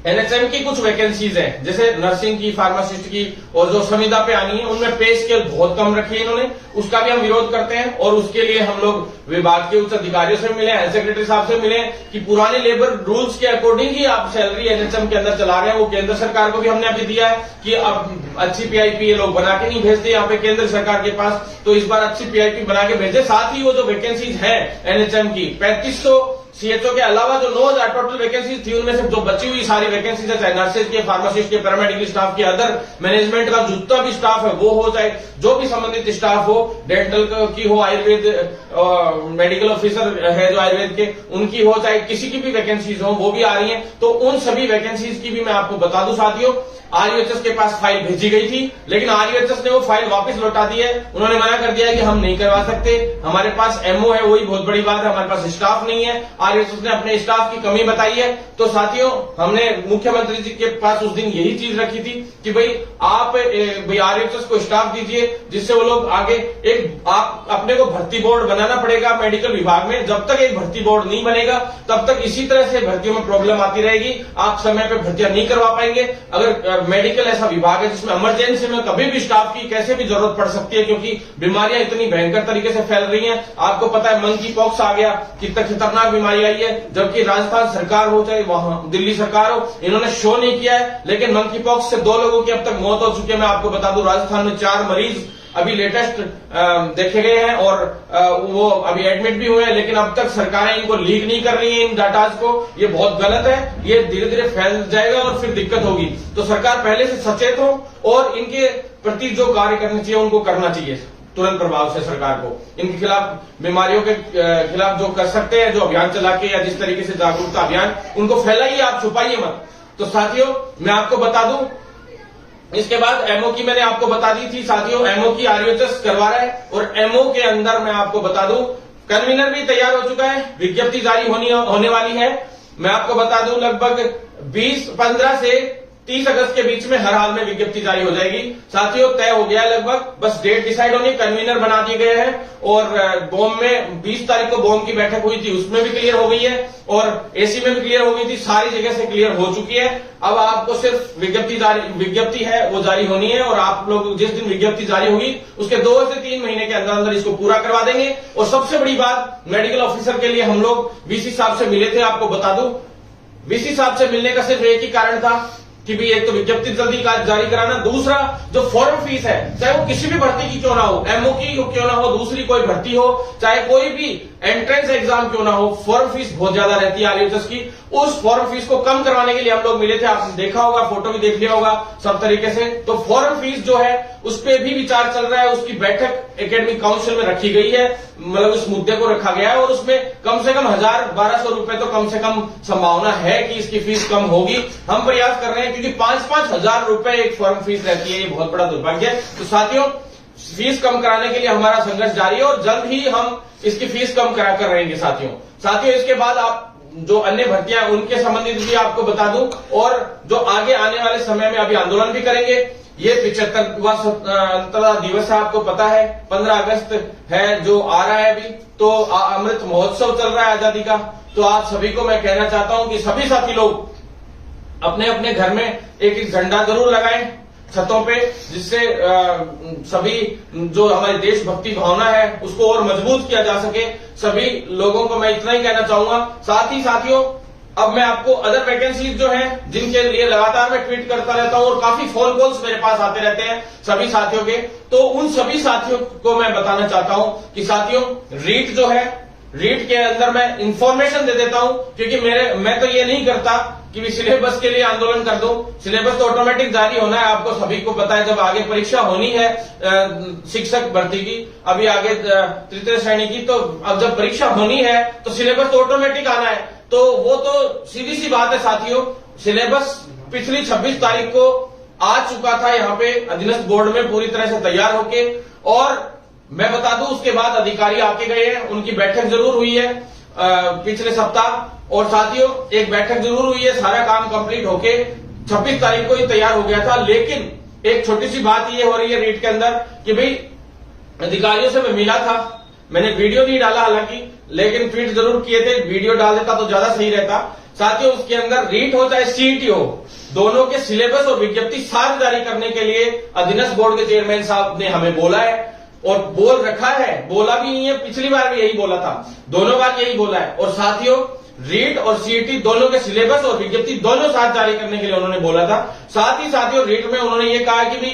एनएचएम की कुछ वैकेंसीज हैं, जैसे नर्सिंग की, फार्मासिस्ट की और जो संविदा पे आनी है उनमें पे स्केल बहुत कम रखी है इन्होंने, उसका भी हम विरोध करते हैं। और उसके लिए हम लोग विभाग के उच्च अधिकारियों से मिले, हेल्थ सेक्रेटरी साहब से मिले कि पुराने लेबर रूल्स के अकॉर्डिंग ही आप सैलरी एनएचएम के अंदर चला रहे हैं। वो केंद्र सरकार को भी हमने अभी दिया है कि अब अच्छी पीआईपी ये लोग बना के नहीं भेजते यहाँ पे केंद्र सरकार के पास, तो इस बार अच्छी पीआईपी बना के भेजे। साथ ही वो जो वैकेंसीज है एनएचएम की 3500 सीएचओ के अलावा जो 9,000 टोटल वैकेंसीज थी उनमें से जो बची हुई सारी वैकेंसीज है, चाहे नर्सेज के, फार्मासिस्ट के, पैरामेडिकल स्टाफ के, अदर मैनेजमेंट का जितना भी स्टाफ है वो हो, चाहे जो भी संबंधित स्टाफ हो, डेंटल की हो, आयुर्वेद मेडिकल ऑफिसर है जो आयुर्वेद के उनकी हो, चाहे किसी की भी वैकेंसीज हो वो भी आ रही है। तो उन सभी वैकेंसीज की भी मैं आपको बता दूं साथियों, आरयूएचएस के पास फाइल भेजी गई थी लेकिन आरयूएचएस ने वो फाइल वापस लौटा दी है। उन्होंने मना कर दिया है कि हम नहीं करवा सकते, हमारे पास एमओ है, वही बहुत बड़ी बात है, हमारे पास स्टाफ नहीं है। आरयूएचएस ने अपने स्टाफ की कमी बताई है। तो साथियों हमने मुख्यमंत्री जी के पास उस दिन यही चीज रखी थी कि भाई आप आरयूएचएस को स्टाफ दीजिए जिससे वो लोग आगे आप अपने को भर्ती बोर्ड बनाना पड़ेगा मेडिकल विभाग में। जब तक एक भर्ती बोर्ड नहीं बनेगा तब तक इसी तरह से भर्तियों में प्रॉब्लम आती रहेगी, आप समय पे भर्तियां नहीं करवा पाएंगे। अगर मेडिकल ऐसा विभाग है जिसमें इमरजेंसी में कभी भी स्टाफ की कैसे भी जरूरत पड़ सकती है, क्योंकि बीमारियां इतनी भयंकर तरीके से फैल रही हैं। आपको पता है मंकी पॉक्स आ गया, कितना खतरनाक बीमारी आई है, जबकि राजस्थान सरकार हो चाहे वहां दिल्ली सरकार हो, इन्होंने शो नहीं किया है। लेकिन मंकी पॉक्स से 2 लोगों की अब तक मौत हो चुकी है। मैं आपको बता दूं राजस्थान में 4 मरीज अभी लेटेस्ट देखे गए हैं और वो अभी एडमिट भी हुए हैं, लेकिन अब तक सरकारें इनको लीक नहीं कर रही हैं इन डाटाज को। ये बहुत गलत है, ये धीरे धीरे फैल जाएगा और फिर दिक्कत होगी। तो सरकार पहले से सचेत हो और इनके प्रति जो कार्य करना चाहिए उनको करना चाहिए तुरंत प्रभाव से। सरकार को इनके खिलाफ, बीमारियों के खिलाफ जो कर सकते हैं, जो अभियान चला के या जिस तरीके से जागरूकता अभियान, उनको फैलाइए, आप छुपाइए मत। तो साथियों मैं आपको बता दूं, इसके बाद एमओ की मैंने आपको बता दी थी साथियों, एमओ की आरयूएचएस करवा रहा है और एमओ के अंदर मैं आपको बता दूं कन्वीनर भी तैयार हो चुका है, विज्ञप्ति जारी होने वाली है। मैं आपको बता दूं लगभग 15 से 30 अगस्त के बीच में हर हाल में विज्ञप्ति जारी हो जाएगी। साथियों तय हो गया है लगभग, बस डेट डिसाइड होनी, कन्वीनर बना दिए गए हैं और बॉम्ब में 20 तारीख को बॉम्ब की बैठक हुई थी उसमें भी क्लियर हो गई है और एसी में भी क्लियर हो गई थी, सारी जगह से क्लियर हो चुकी है। अब आपको सिर्फ विज्ञप्ति है वो जारी होनी है और आप लोग जिस दिन विज्ञप्ति जारी होगी उसके 2 से 3 महीने के अंदर अंदर इसको पूरा करवा देंगे। और सबसे बड़ी बात, मेडिकल ऑफिसर के लिए हम लोग वीसी साहब से मिले थे, आपको बता दूं वीसी साहब से मिलने का सिर्फ एक ही कारण था कि भी एक तो विज्ञप्ति जल्दी जारी कराना, दूसरा जो फॉर्म फीस है, चाहे वो किसी भी भर्ती की क्यों ना हो, एमओ की क्यों ना हो, दूसरी कोई भर्ती हो, चाहे कोई भी एंट्रेंस एग्जाम क्यों ना हो, फॉर्म फीस बहुत ज्यादा रहती है आरयूएचएस की। उस फॉर्म फीस को कम करवाने के लिए हम लोग मिले थे, आपने देखा होगा, फोटो भी देख लिया होगा सब तरीके से। तो फॉर्म फीस जो है उस पर भी विचार चल रहा है, उसकी बैठक एकेडमिक काउंसिल में रखी गई है, मतलब उस मुद्दे को रखा गया है और उसमें कम से कम 1,000-1,200 रुपए तो कम से कम संभावना है कि इसकी फीस कम होगी। हम प्रयास कर रहे हैं क्योंकि 5-5 हजार रुपए एक फॉर्म फीस रहती है, ये बहुत बड़ा दुर्भाग्य है। तो साथियों फीस कम कराने के लिए हमारा संघर्ष जारी है और जल्द ही हम इसकी फीस कम करा कर रहेंगे साथियों। इसके बाद आप जो अन्य भर्तियां उनके संबंधित भी आपको बता दूं और जो आगे आने वाले समय में अभी आंदोलन भी करेंगे। ये 75वां स्वतंत्रता दिवस है, आपको पता है 15 अगस्त है जो आ रहा है अभी, तो अमृत महोत्सव चल रहा है आजादी का। तो आप सभी को मैं कहना चाहता हूं कि सभी साथी लोग अपने अपने घर में एक झंडा जरूर लगाएं, छतों पे, जिससे सभी जो हमारी देशभक्ति भावना है उसको और मजबूत किया जा सके। सभी लोगों को मैं इतना ही कहना चाहूंगा। साथ ही साथियों, अब मैं आपको अदर वैकेंसीज जो हैं जिनके लिए लगातार मैं ट्वीट करता रहता हूं और काफी फोन कॉल्स मेरे पास आते रहते हैं सभी साथियों के, तो उन सभी साथियों को मैं बताना चाहता हूं कि साथियों, रीट जो है, रीट के अंदर मैं इंफॉर्मेशन दे देता हूं, क्योंकि मैं तो ये नहीं करता कि सिलेबस के लिए आंदोलन कर दूं। सिलेबस तो ऑटोमेटिक जारी होना है, आपको सभी को पता है। जब आगे परीक्षा होनी है शिक्षक भर्ती की, अभी आगे तृतीय श्रेणी की, तो अब जब परीक्षा होनी है तो सिलेबस तो ऑटोमेटिक आना है। तो वो तो सीधी सी बात है साथियों। सिलेबस पिछली 26 तारीख को आ चुका था यहाँ पे अधीनस्थ बोर्ड में पूरी तरह से तैयार होके, और मैं बता दूं उसके बाद अधिकारी आके गए हैं, उनकी बैठक जरूर हुई है पिछले सप्ताह, और साथियों एक बैठक जरूर हुई है, सारा काम कंप्लीट होके 26 तारीख को ही तैयार हो गया था। लेकिन एक छोटी सी बात ये हो रही है रीट के अंदर कि भाई अधिकारियों से मैं मिला था, मैंने वीडियो नहीं डाला हालांकि, लेकिन ट्वीट जरूर किए थे, वीडियो डाल देता तो ज्यादा सही रहता। साथियों उसके अंदर रीट हो चाहे सीईटी हो, दोनों के सिलेबस और विज्ञप्ति साथ जारी करने के लिए अधीनस्थ बोर्ड के चेयरमैन साहब ने हमें बोला है और बोल रखा है, बोला भी नहीं है, पिछली बार भी यही बोला था, दोनों बार यही बोला है। और साथियों रीट और सीईटी दोनों के सिलेबस और विज्ञप्ति दोनों साथ जारी करने के लिए उन्होंने बोला था। साथ ही साथियों रीट में उन्होंने ये कहा कि भी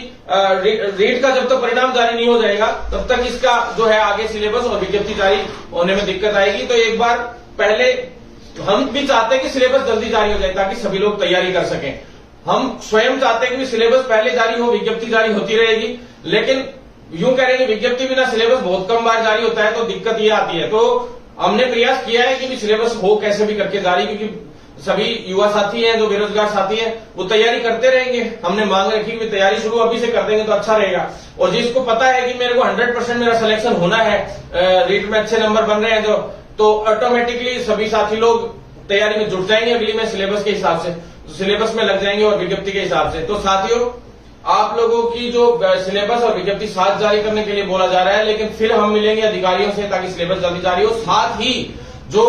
रीट का जब तक परिणाम जारी नहीं हो जाएगा तब तक इसका जो है आगे सिलेबस और विज्ञप्ति जारी होने में दिक्कत आएगी। तो एक बार पहले हम भी चाहते हैं कि सिलेबस जल्दी जारी हो जाए ताकि सभी लोग तैयारी कर सकें। हम स्वयं चाहते हैं कि सिलेबस पहले जारी हो, विज्ञप्ति जारी होती रहेगी, लेकिन यूं कह रहे हैं कि विज्ञप्ति बिना सिलेबस बहुत कम बार जारी होता है, तो दिक्कत ये आती है। तो हमने प्रयास किया है कि भी सिलेबस हो कैसे भी करके जारी, क्योंकि सभी युवा साथी हैं, जो बेरोजगार साथी हैं, वो तैयारी करते रहेंगे। हमने मांग रखी कि तैयारी शुरू अभी से कर देंगे तो अच्छा रहेगा। और जिसको पता है कि मेरे को 100% मेरा सिलेक्शन होना है, रीट में अच्छे नंबर बन रहे हैं जो, तो ऑटोमेटिकली सभी साथी लोग तैयारी में जुट जाएंगे अगली में सिलेबस के हिसाब से, सिलेबस में लग जाएंगे और विज्ञप्ति के हिसाब से। तो साथियों आप लोगों की जो सिलेबस और विज्ञप्ति साथ जारी करने के लिए बोला जा रहा है, लेकिन फिर हम मिलेंगे अधिकारियों से ताकि सिलेबस जल्दी जारी हो। साथ ही जो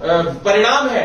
परिणाम है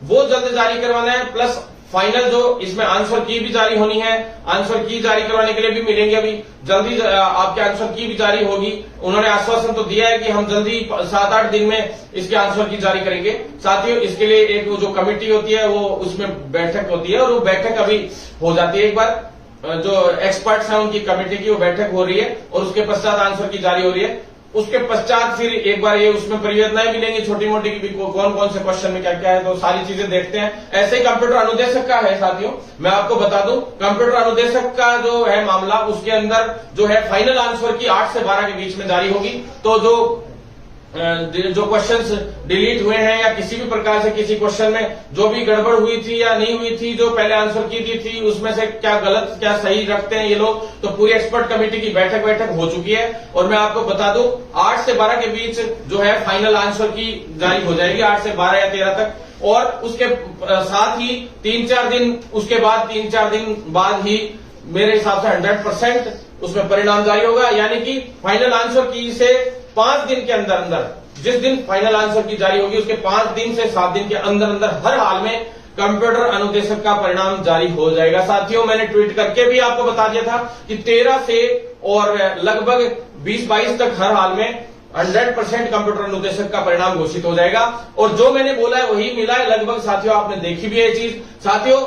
वो जल्दी जारी करवाना है, प्लस फाइनल जो इसमें आंसर की भी जारी होनी है, आंसर की जारी करवाने के लिए भी मिलेंगे। अभी जल्दी आपके आंसर की भी जारी होगी। उन्होंने आश्वासन तो दिया है कि हम जल्दी 7-8 दिन में इसके आंसर की जारी करेंगे। साथियों इसके लिए एक जो कमेटी होती है वो उसमें बैठक होती है, और वो बैठक अभी हो जाती है। एक बार जो एक्सपर्ट्स हैं उनकी कमेटी की वो बैठक हो रही है और उसके पश्चात आंसर की जारी हो रही है। उसके पश्चात फिर एक बार ये उसमें परियोजनाएं मिलेंगी छोटी मोटी की, कौन कौन से क्वेश्चन में क्या क्या है, तो सारी चीजें देखते हैं। ऐसे ही कंप्यूटर अनुदेशक का है साथियों, मैं आपको बता दूं कंप्यूटर अनुदेशक का जो है मामला, उसके अंदर जो है फाइनल आंसर की 8 से 12 के बीच में जारी होगी। तो जो क्वेश्चंस डिलीट हुए हैं या किसी भी प्रकार से किसी क्वेश्चन में जो भी गड़बड़ हुई थी या नहीं हुई थी, जो पहले आंसर की थी उसमें से क्या गलत क्या सही रखते हैं ये लोग, तो पूरी एक्सपर्ट कमेटी की बैठक हो चुकी है। और मैं आपको बता दूं 8 से 12 के बीच जो है फाइनल आंसर की जारी हो जाएगी, 8 से 12 या 13 तक। और उसके साथ ही 3-4 दिन उसके बाद 3-4 दिन बाद ही मेरे हिसाब से 100% उसमें परिणाम जारी होगा। यानी कि फाइनल आंसर की से 5 दिन के अंदर जिस दिन फाइनल आंसर की जारी होगी उसके 5 दिन से 7 दिन के अंदर हर हाल में कंप्यूटर अनुदेशक का परिणाम जारी हो जाएगा। साथियों मैंने ट्वीट करके भी आपको बता दिया था कि 13 से और लगभग 20-22 तक हर हाल में 100% कंप्यूटर अनुदेशक का परिणाम घोषित हो जाएगा। और जो मैंने बोला है वही मिला है लगभग। साथियों आपने देखी भी है चीज। साथियों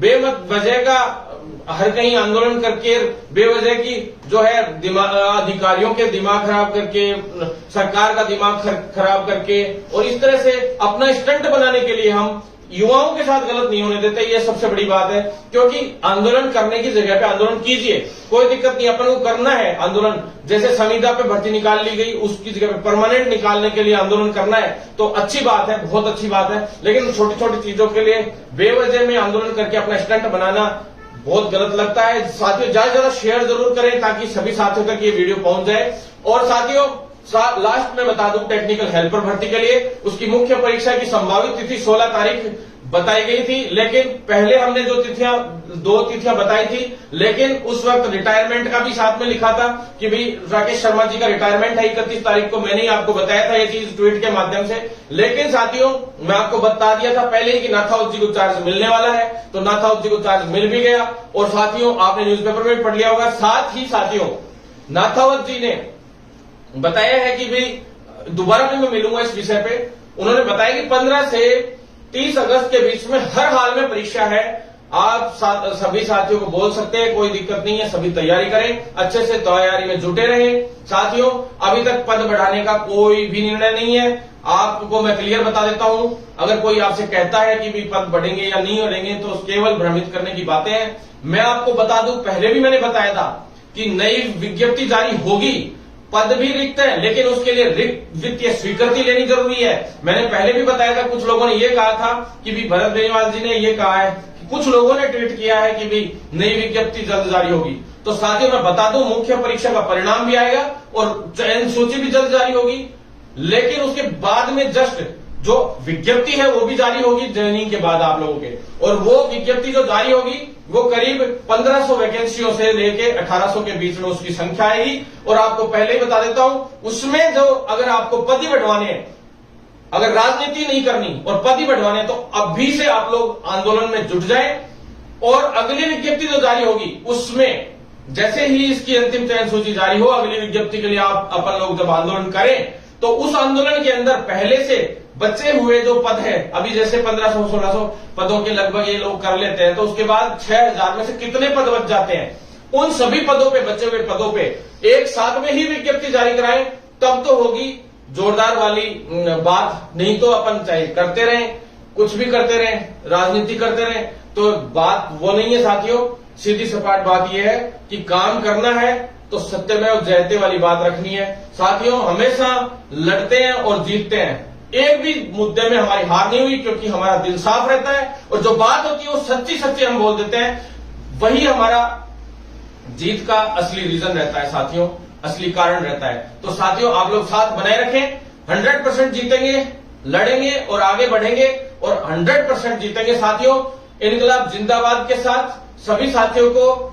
बेमत वजह का हर कहीं आंदोलन करके बेवजह की जो है अधिकारियों के दिमाग खराब करके, सरकार का दिमाग खराब करके, और इस तरह से अपना स्टंट बनाने के लिए हम युवाओं के साथ गलत नहीं होने देते। ये सबसे बड़ी बात है, क्योंकि आंदोलन करने की जगह पे आंदोलन कीजिए, कोई दिक्कत नहीं। अपन को करना है आंदोलन, जैसे संविदा पे भर्ती निकाल ली गई उसकी जगह पे परमानेंट निकालने के लिए आंदोलन करना है तो अच्छी बात है, बहुत अच्छी बात है। लेकिन छोटी छोटी चीजों के लिए बेवजह में आंदोलन करके अपना स्टंट बनाना बहुत गलत लगता है। साथियों ज्यादा से ज्यादा शेयर जरूर करें ताकि सभी साथियों तक ये वीडियो पहुंच जाए। और साथियों लास्ट में बता दूं टेक्निकल हेल्पर भर्ती के लिए उसकी मुख्य परीक्षा की संभावित तिथि 16 तारीख बताई गई थी, लेकिन पहले हमने जो दो तिथियां बताई थी, लेकिन उस वक्त रिटायरमेंट का भी साथ में लिखा था कि भाई राकेश शर्मा जी का रिटायरमेंट है 31 तारीख को। मैंने ही आपको बताया था ये चीज ट्वीट के माध्यम से, लेकिन साथियों मैं आपको बता दिया था पहले ही कि नाथावत जी को चार्ज मिलने वाला है, तो नाथावत जी को चार्ज मिल भी गया। और साथियों आपने न्यूज़पेपर में भी पढ़ लिया होगा। साथ ही साथियों नाथावत जी ने बताया है कि भाई दोबारा भी मैं मिलूंगा इस विषय पे। उन्होंने बताया कि 15 से 30 अगस्त के बीच में हर हाल में परीक्षा है। आप सभी साथियों को बोल सकते हैं, कोई दिक्कत नहीं है, सभी तैयारी करें, अच्छे से तैयारी में जुटे रहें। साथियों अभी तक पद बढ़ाने का कोई भी निर्णय नहीं है। आपको मैं क्लियर बता देता हूं, अगर कोई आपसे कहता है कि भी पद बढ़ेंगे या नहीं बढ़ेंगे तो केवल भ्रमित करने की बातें हैं। मैं आपको बता दूं, पहले भी मैंने बताया था कि नई विज्ञप्ति जारी होगी, पद भी रिक्त है, लेकिन उसके लिए वित्तीय स्वीकृति लेनी जरूरी है। मैंने पहले भी बताया था, कुछ लोगों ने यह कहा था कि भी भरत बेनीवाल जी ने यह कहा है, कुछ लोगों ने ट्वीट किया है कि भी नई विज्ञप्ति जल्द जारी होगी। तो साथियों मैं बता दूं, मुख्य परीक्षा का परिणाम भी आएगा और चयन सूची भी जल्द जारी होगी, लेकिन उसके बाद में जस्ट जो विज्ञप्ति है वो भी जारी होगी ज्वाइनिंग के बाद आप लोगों के। और वो विज्ञप्ति जो जारी होगी वो करीब 1500 वैकेंसियों से लेके 1800 के बीच में उसकी संख्या आएगी। और आपको पहले ही बता देता हूं, उसमें जो अगर आपको पद ही बढ़वाने हैं, अगर राजनीति नहीं करनी और पद ही बढ़वाने तो अभी से आप लोग आंदोलन में जुट जाएं। और अगली विज्ञप्ति जो जारी होगी उसमें जैसे ही इसकी अंतिम चयन सूची जारी हो, अगली विज्ञप्ति के लिए आप अपन लोग जब आंदोलन करें तो उस आंदोलन के अंदर पहले से बचे हुए जो पद है, अभी जैसे 1500-1600 पदों के लगभग ये लोग कर लेते हैं, तो उसके बाद 6000 में से कितने पद बच जाते हैं, उन सभी पदों पे, बचे हुए पदों पे एक साथ में ही विज्ञप्ति जारी कराएं, तब तो होगी जोरदार वाली बात। नहीं तो अपन चाहे करते रहें, कुछ भी करते रहें, राजनीति करते रहें, तो बात वो नहीं है साथियों। सीधी सपाट बात यह है कि काम करना है तो सत्यमेव जयते वाली बात रखनी है। साथियों हमेशा लड़ते हैं और जीतते हैं, एक भी मुद्दे में हमारी हार नहीं हुई, क्योंकि हमारा दिल साफ रहता है और जो बात होती है वो सच्ची सच्ची हम बोल देते हैं, वही हमारा जीत का असली रीजन रहता है साथियों, असली कारण रहता है। तो साथियों आप लोग साथ बनाए रखें, 100% जीतेंगे, लड़ेंगे और आगे बढ़ेंगे और 100% जीतेंगे साथियों। इनकलाब जिंदाबाद के साथ सभी साथियों को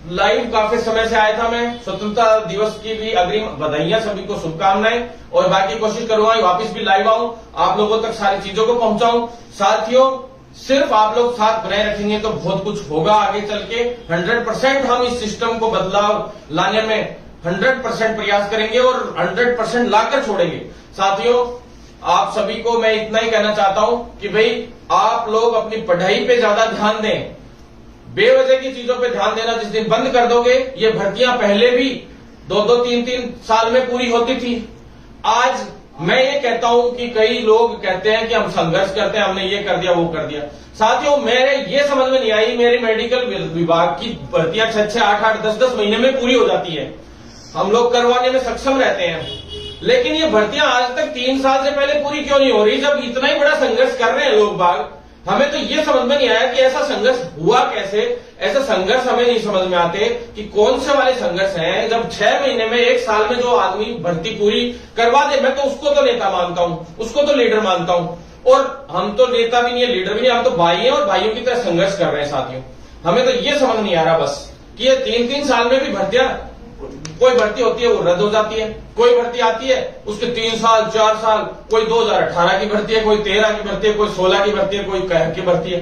लाइव काफी समय से आया था मैं, स्वतंत्रता दिवस की भी अग्रिम बधाइयां, सभी को शुभकामनाएं, और बाकी कोशिश करूंगा वापस भी लाइव आऊं, आप लोगों तक सारी चीजों को पहुंचाऊं। साथियों सिर्फ आप लोग साथ बनाए रखेंगे तो बहुत कुछ होगा आगे चल के। 100% हम इस सिस्टम को बदलाव लाने में 100% प्रयास करेंगे और 100% लाकर छोड़ेंगे। साथियों आप सभी को मैं इतना ही कहना चाहता हूं कि भाई आप लोग अपनी पढ़ाई पे ज्यादा ध्यान दें, बेवजह की चीजों पे ध्यान देना जिस दिन बंद कर दोगे, ये भर्तियां पहले भी 2-2, 3-3 साल में पूरी होती थी। आज मैं ये कहता हूं कि कई लोग कहते हैं कि हम संघर्ष करते हैं, हमने ये कर दिया वो कर दिया। साथियों मेरे ये समझ में नहीं आई, मेरी मेडिकल विभाग की भर्तियां 6-6, 8-8, 10-10 महीने में पूरी हो जाती है, हम लोग करवाने में सक्षम रहते हैं, लेकिन ये भर्तियां आज तक 3 साल से पहले पूरी क्यों नहीं हो रही, जब इतना ही बड़ा संघर्ष कर रहे हैं लोग बाग। हमें तो ये समझ में नहीं आया कि ऐसा संघर्ष हुआ कैसे, ऐसा संघर्ष हमें नहीं समझ में आते कि कौन से वाले संघर्ष हैं। जब 6 महीने में, 1 साल में जो आदमी भर्ती पूरी करवा दे, मैं तो उसको तो नेता मानता हूं, उसको तो लीडर मानता हूं। और हम तो नेता भी नहीं है, लीडर भी नहीं, हम तो भाई हैं और भाइयों की तरह संघर्ष कर रहे हैं साथियों। हमें तो ये समझ नहीं आ रहा बस कि ये 3-3 साल में भी भर्तियां, कोई भर्ती होती है वो रद्द हो जाती है, कोई भर्ती आती है उसके 3 साल 4 साल, कोई 2018 की भर्ती है, कोई 13 की भर्ती है, कोई 16 की भर्ती है, कोई कहर की भर्ती है,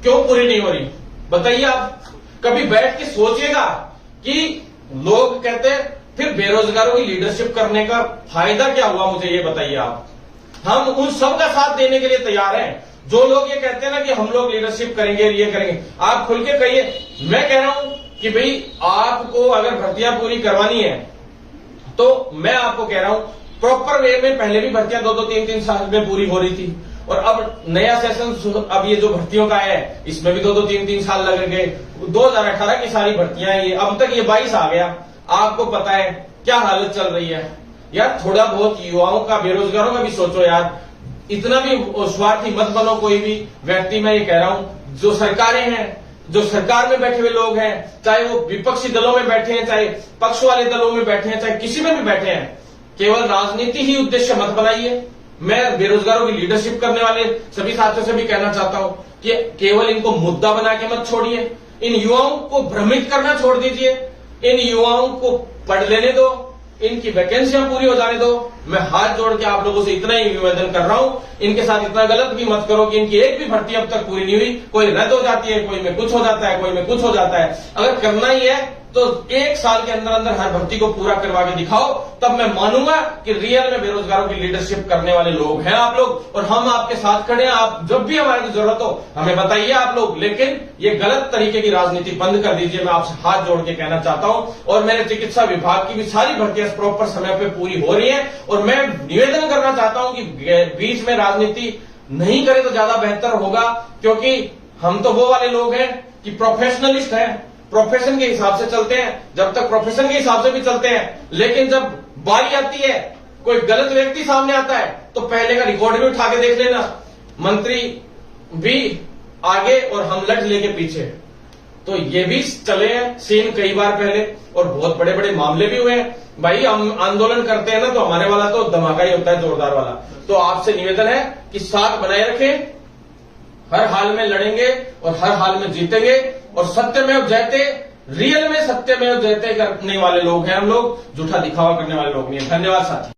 क्यों पूरी नहीं हो रही बताइए। आप कभी बैठ के सोचिएगा कि लोग कहते हैं फिर बेरोजगारों की लीडरशिप करने का फायदा क्या हुआ, मुझे ये बताइए आप। हम उन सब का साथ देने के लिए तैयार हैं जो लोग ये कहते हैं ना कि हम लोग लीडरशिप करेंगे, ये करेंगे। आप खुल के कहिए, मैं कह रहा हूं कि भाई आपको अगर भर्तियां पूरी करवानी है तो मैं आपको कह रहा हूं प्रॉपर वे में पहले भी भर्तियां 2-2, 3-3 साल में पूरी हो रही थी, और अब नया सेशन, अब ये जो भर्तियों का है इसमें भी 2-2, 3-3 साल लग गए। 2018 की सारी भर्तियां ये अब तक ये 22 आ गया। आपको पता है क्या हालत चल रही है यार। थोड़ा बहुत युवाओं का, बेरोजगारों का भी सोचो यार, इतना भी स्वार्थी मत बनो कोई भी व्यक्ति। मैं ये कह रहा हूं जो सरकारें हैं, जो सरकार में बैठे हुए लोग हैं, चाहे वो विपक्षी दलों में बैठे हैं, चाहे पक्ष वाले दलों में बैठे हैं, चाहे किसी में भी बैठे हैं, केवल राजनीति ही उद्देश्य मत बनाइए। मैं बेरोजगारों की लीडरशिप करने वाले सभी साथियों से भी कहना चाहता हूं कि केवल इनको मुद्दा बना के मत छोड़िए, इन युवाओं को भ्रमित करना छोड़ दीजिए, इन युवाओं को पढ़ लेने दो, इनकी वैकेंसियां पूरी हो जाने दो। मैं हाथ जोड़ के आप लोगों से इतना ही निवेदन कर रहा हूं, इनके साथ इतना गलत भी मत करो कि इनकी एक भी भर्ती अब तक पूरी नहीं हुई, कोई रद्द हो जाती है, कोई में कुछ हो जाता है, कोई में कुछ हो जाता है। अगर करना ही है तो 1 साल के अंदर अंदर हर भर्ती को पूरा करवा के दिखाओ, तब मैं मानूंगा कि रियल में बेरोजगारों की लीडरशिप करने वाले लोग हैं आप लोग, और हम आपके साथ खड़े हैं। आप जब भी हमारी जरूरत हो हमें बताइए आप लोग, लेकिन ये गलत तरीके की राजनीति बंद कर दीजिए, मैं आपसे हाथ जोड़ के कहना चाहता हूं। और मेरे चिकित्सा विभाग की भी सारी भर्तियां प्रॉपर समय पे पूरी हो रही है, और मैं निवेदन करना चाहता हूं कि बीच में राजनीति नहीं करे तो ज्यादा बेहतर होगा, क्योंकि हम तो वो वाले लोग हैं कि प्रोफेशनलिस्ट हैं, प्रोफेशन के हिसाब से चलते हैं, जब तक प्रोफेशन के हिसाब से भी चलते हैं। लेकिन जब बारी आती है, कोई गलत व्यक्ति सामने आता है, तो पहले का रिकॉर्ड भी उठा के देख लेना, मंत्री भी आगे और हम लट लेके पीछे। तो ये भी चले हैं सीन कई बार पहले, और बहुत बड़े बड़े मामले भी हुए हैं। भाई हम आंदोलन करते हैं ना, तो हमारे वाला तो धमाका ही होता है, जोरदार वाला। तो आपसे निवेदन है कि साथ बनाए रखें, हर हाल में लड़ेंगे और हर हाल में जीतेंगे, और सत्यमेव जयते, रियल में सत्यमेव जयते करने वाले लोग हैं हम लोग, झूठा दिखावा करने वाले लोग नहीं है। धन्यवाद साथी।